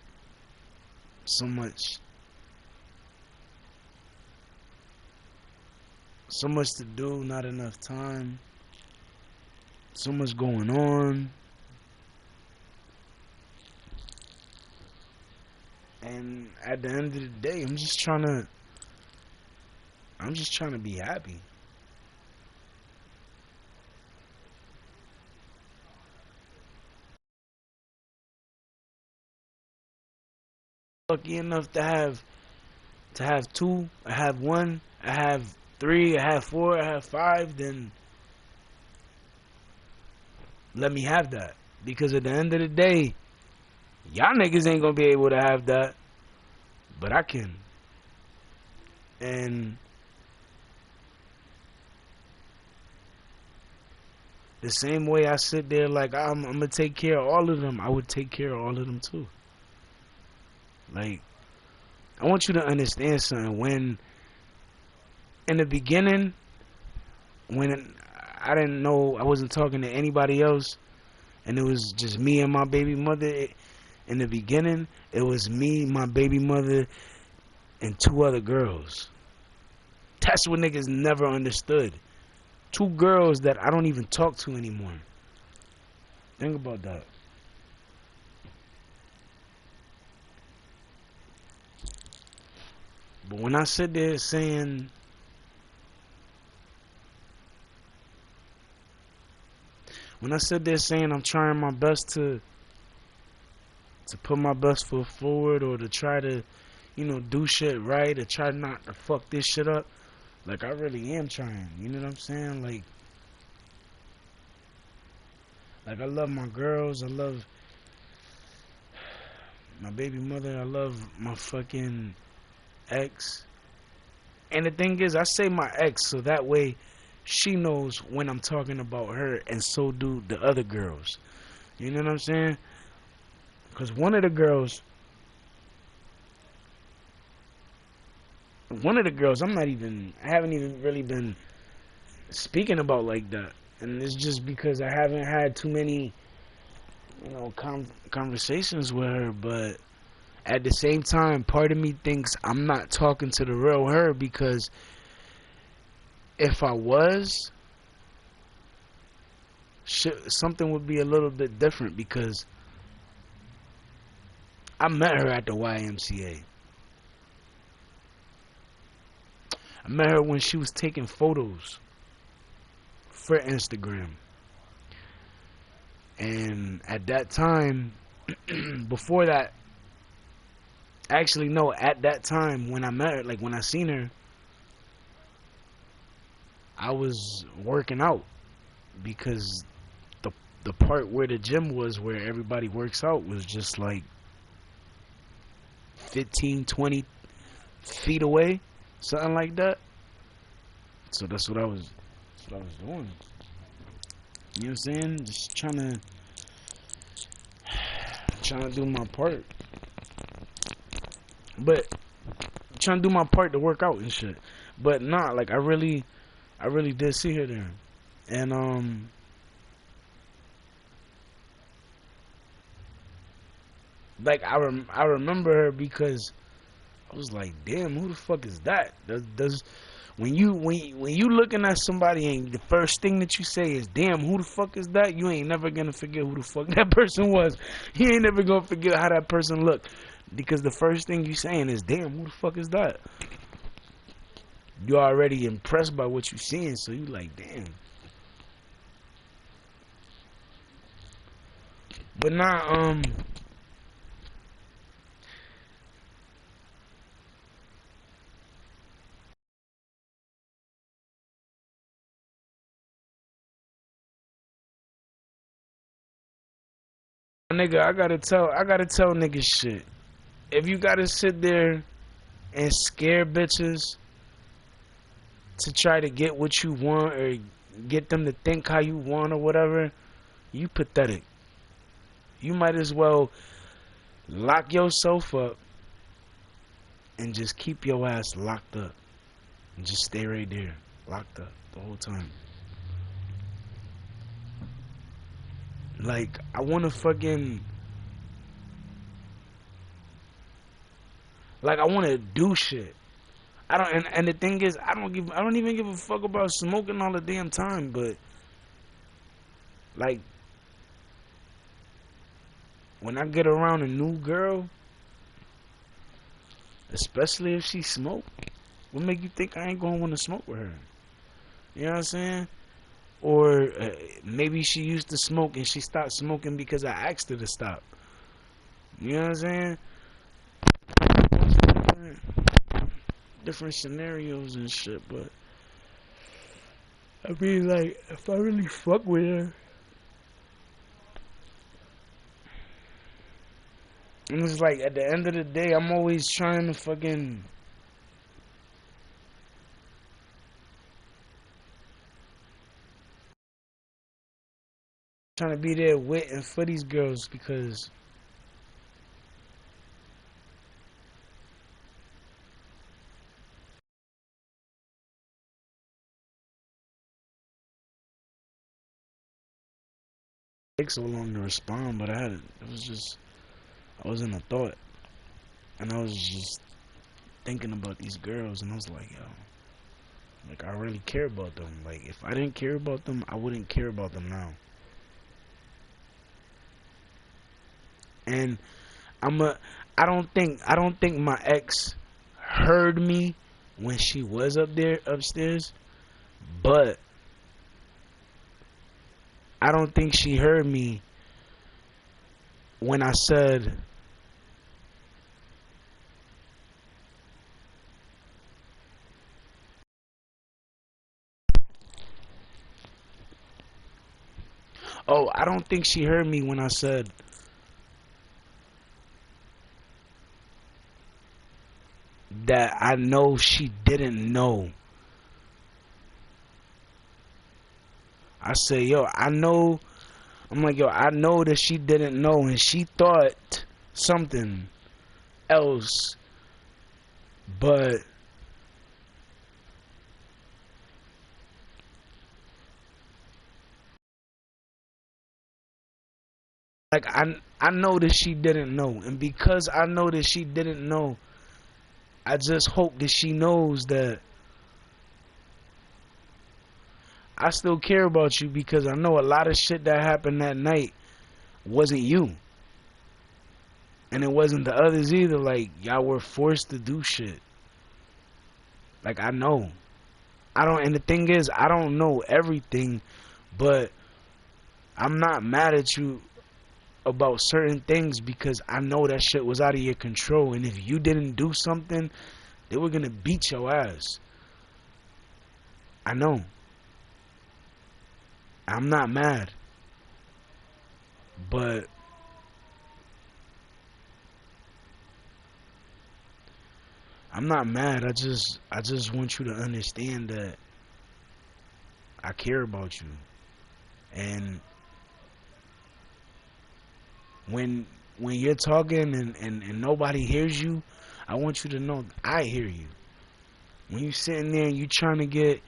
so much to do, not enough time, so much going on. And at the end of the day, I'm just trying to be happy. Lucky enough to have two, I have one, I have three, I have four, I have five, then let me have that. Because at the end of the day, y'all niggas ain't gonna be able to have that, but I can. And the same way I sit there like I'm gonna take care of all of them, I would take care of all of them too. Like, I want you to understand something. When in the beginning, when I didn't know, I wasn't talking to anybody else, and it was just me and my baby mother. In the beginning, it was me, my baby mother, and two other girls. That's what niggas never understood. Two girls that I don't even talk to anymore. Think about that. But when I sit there saying, I'm trying my best to put my best foot forward, or to try to, do shit right, or try not to fuck this shit up, like, I really am trying. You know what I'm saying? Like I love my girls, I love my baby mother, I love my fucking ex. And the thing is, I say my ex so that way she knows when I'm talking about her, and so do the other girls. You know what I'm saying? Because one of the girls, I haven't even really been speaking about like that. And it's just because I haven't had too many, conversations with her. But at the same time, part of me thinks I'm not talking to the real her, because if I was, something would be a little bit different, because I met her at the YMCA. I met her when she was taking photos for Instagram. And at that time, before that, actually no, at that time when I met her, like when I seen her, I was working out, because the part where the gym was, where everybody works out, was just like 15, 20 feet away, something like that. So that's what I was doing. You know what I'm saying? Just trying to do my part. But trying to do my part to work out and shit. But nah, like I really did see her there. And Like I remember her because I was like, damn, who the fuck is that? Does when you looking at somebody and the first thing that you say is, damn, who the fuck is that? You ain't never gonna forget who the fuck that person was. You ain't never gonna forget how that person looked, because the first thing you saying is, damn, who the fuck is that? You already impressed by what you seeing, so you like, damn. But now, nigga, I gotta tell niggas shit. If you gotta sit there and scare bitches to try to get what you want or get them to think how you want or whatever, you pathetic. You might as well lock yourself up and just keep your ass locked up and just stay right there, locked up the whole time. Like, I wanna fucking, like, I wanna do shit. I don't, and the thing is, I don't even give a fuck about smoking all the damn time. But like, when I get around a new girl, especially if she smoke, what make you think I ain't gonna want to smoke with her? You know what I'm saying? Or maybe she used to smoke and she stopped smoking because I asked her to stop. You know what I'm saying? Different scenarios and shit, but I mean, like, if I really fuck with her, and it's like, at the end of the day, I'm always trying to fucking, trying to be there with and for these girls, because it takes so long to respond. But I was in a thought, and I was just thinking about these girls, and I was like, yo, like, I really care about them. Like, if I didn't care about them, I wouldn't care about them now. And I'm a, I don't think my ex heard me when she was up there upstairs, but I don't think she heard me when I said, oh, I don't think she heard me when I said that I know she didn't know. I say, yo, I know. I'm like, yo, I know that she didn't know, and she thought something else, but like, I know that she didn't know, and because I know that she didn't know, I just hope that she knows that I still care about you, because I know a lot of shit that happened that night wasn't you, and it wasn't the others either. Like, y'all were forced to do shit. Like, I know. I don't, and the thing is, I don't know everything, but I'm not mad at you about certain things, because I know that shit was out of your control, and if you didn't do something, they were gonna beat your ass. I know. I'm not mad, but I'm not mad. I just want you to understand that I care about you. And when you're talking and nobody hears you, I want you to know I hear you. When you sitting there and you trying to get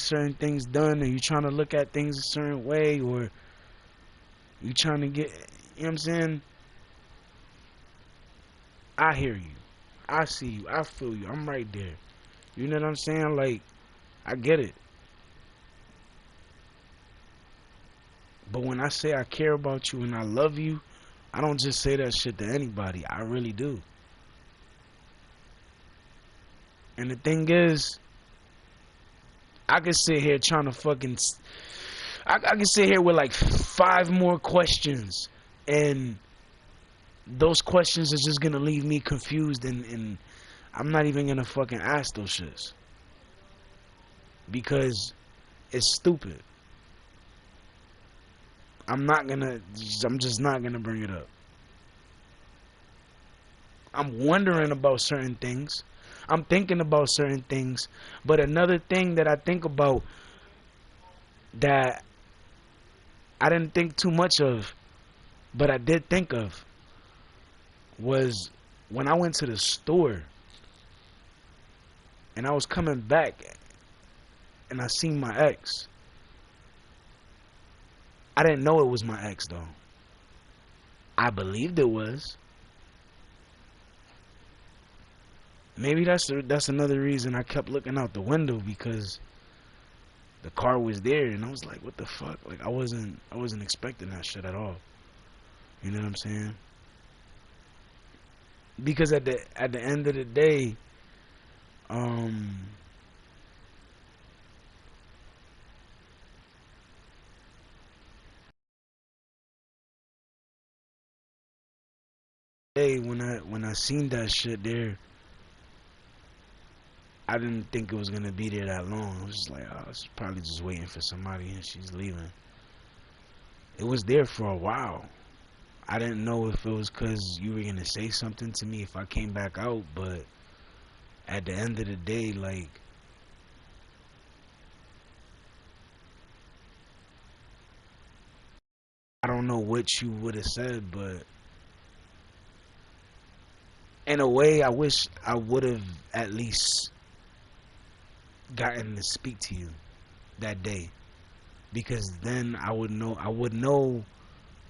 certain things done, or you trying to look at things a certain way, or You trying to get, you know what I'm saying? I hear you. I see you. I feel you. I'm right there. You know what I'm saying? Like, I get it. But when I say I care about you and I love you, I don't just say that shit to anybody. I really do. And the thing is, I could sit here trying to fucking. I could sit here with like 5 more questions, and those questions are just gonna leave me confused, and I'm not even gonna fucking ask those shits because it's stupid. I'm not gonna. I'm just not gonna bring it up. I'm wondering about certain things. I'm thinking about certain things. But another thing that I think about that I didn't think too much of, but I did think of, was when I went to the store and I was coming back and I seen my ex. I didn't know it was my ex though. I believed it was. Maybe that's another reason I kept looking out the window, because the car was there and I was like, what the fuck? Like I wasn't expecting that shit at all. You know what I'm saying? Because at the end of the day, um when I seen that shit there, I didn't think it was gonna be there that long. I was just like, oh, it's probably just waiting for somebody and she's leaving. It was there for a while. I didn't know if it was because you were gonna say something to me if I came back out, but at the end of the day, like, I don't know what you would have said, but in a way, I wish I would have at least gotten to speak to you that day, because then I would know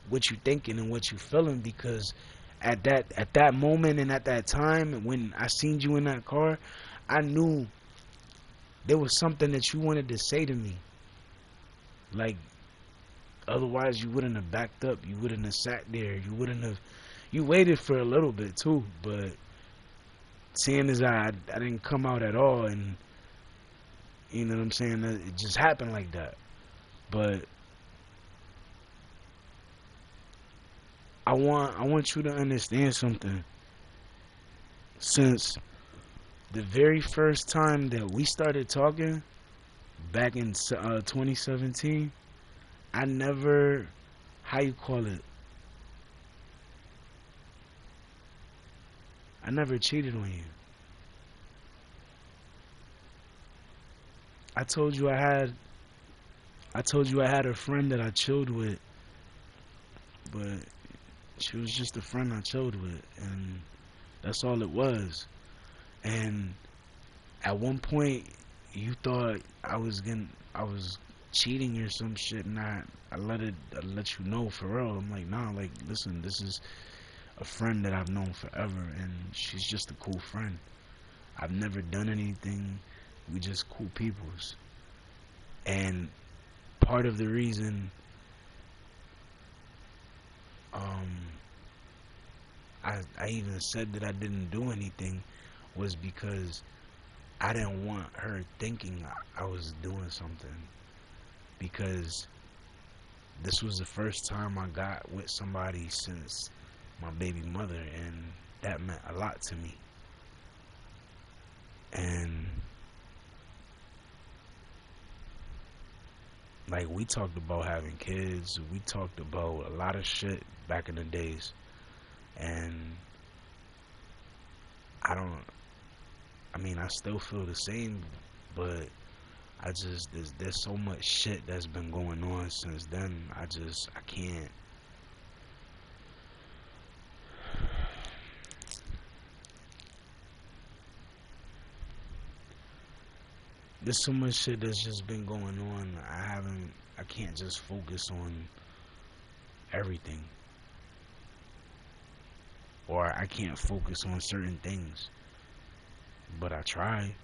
what you thinking and what you feeling, because at that moment and at that time when I seen you in that car, I knew there was something that you wanted to say to me. Like, otherwise you wouldn't have backed up, you wouldn't have sat there, you waited for a little bit too, but seeing as I didn't come out at all, and you know what I'm saying, it just happened like that. But I want you to understand something. Since the very first time that we started talking back in 2017, I never, how you call it, I never cheated on you. I told you I had I told you I had a friend that I chilled with, but she was just a friend I chilled with, and that's all it was. And at one point, you thought I was cheating or some shit, and I let you know for real. I'm like, nah, like, listen, this is a friend that I've known forever, and she's just a cool friend. I've never done anything. We just cool peoples. And part of the reason um, I even said that I didn't do anything was because I didn't want her thinking I was doing something, because this was the first time I got with somebody since my baby mother, and that meant a lot to me. And like, we talked about having kids, we talked about a lot of shit back in the days, and I don't I mean, I still feel the same, but there's so much shit that's been going on since then. I can't. There's so much shit that's just been going on. I can't just focus on everything, or I can't focus on certain things. But I try.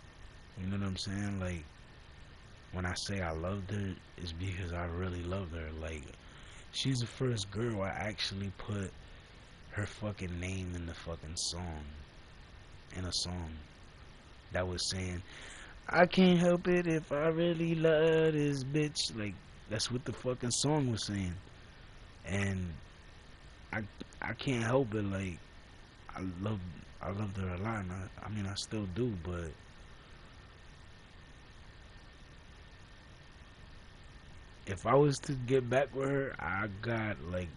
You know what I'm saying? Like, when I say I loved her, it's because I really loved her. Like, she's the first girl I actually put her fucking name in the fucking song. In a song that was saying, I can't help it if I really love this bitch. Like, that's what the fucking song was saying. And I I can't help it. Like, I love I loved her a lot. And I mean, I still do. But if I was to get back with her, I got like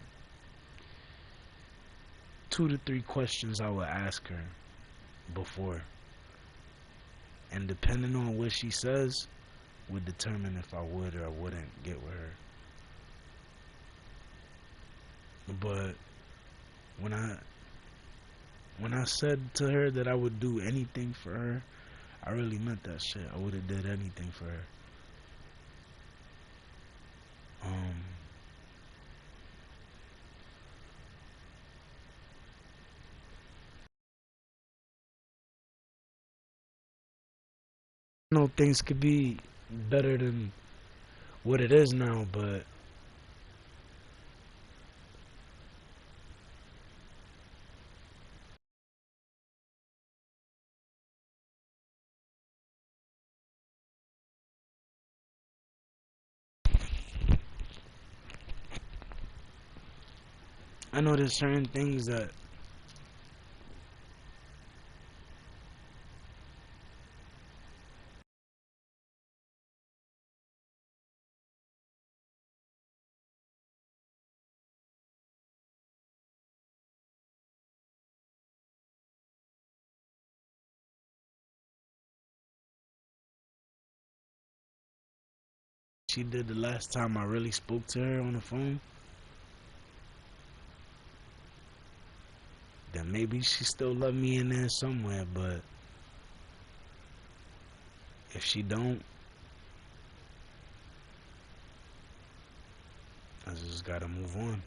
2 to 3 questions I would ask her before, and depending on what she says would determine if I would or wouldn't get with her. But when I when I said to her that I would do anything for her, I really meant that shit. I would have did anything for her. Um, I know things could be better than what it is now, but I know there's certain things that she did the last time I really spoke to her on the phone, then maybe she still love me in there somewhere. But if she don't, I just gotta move on.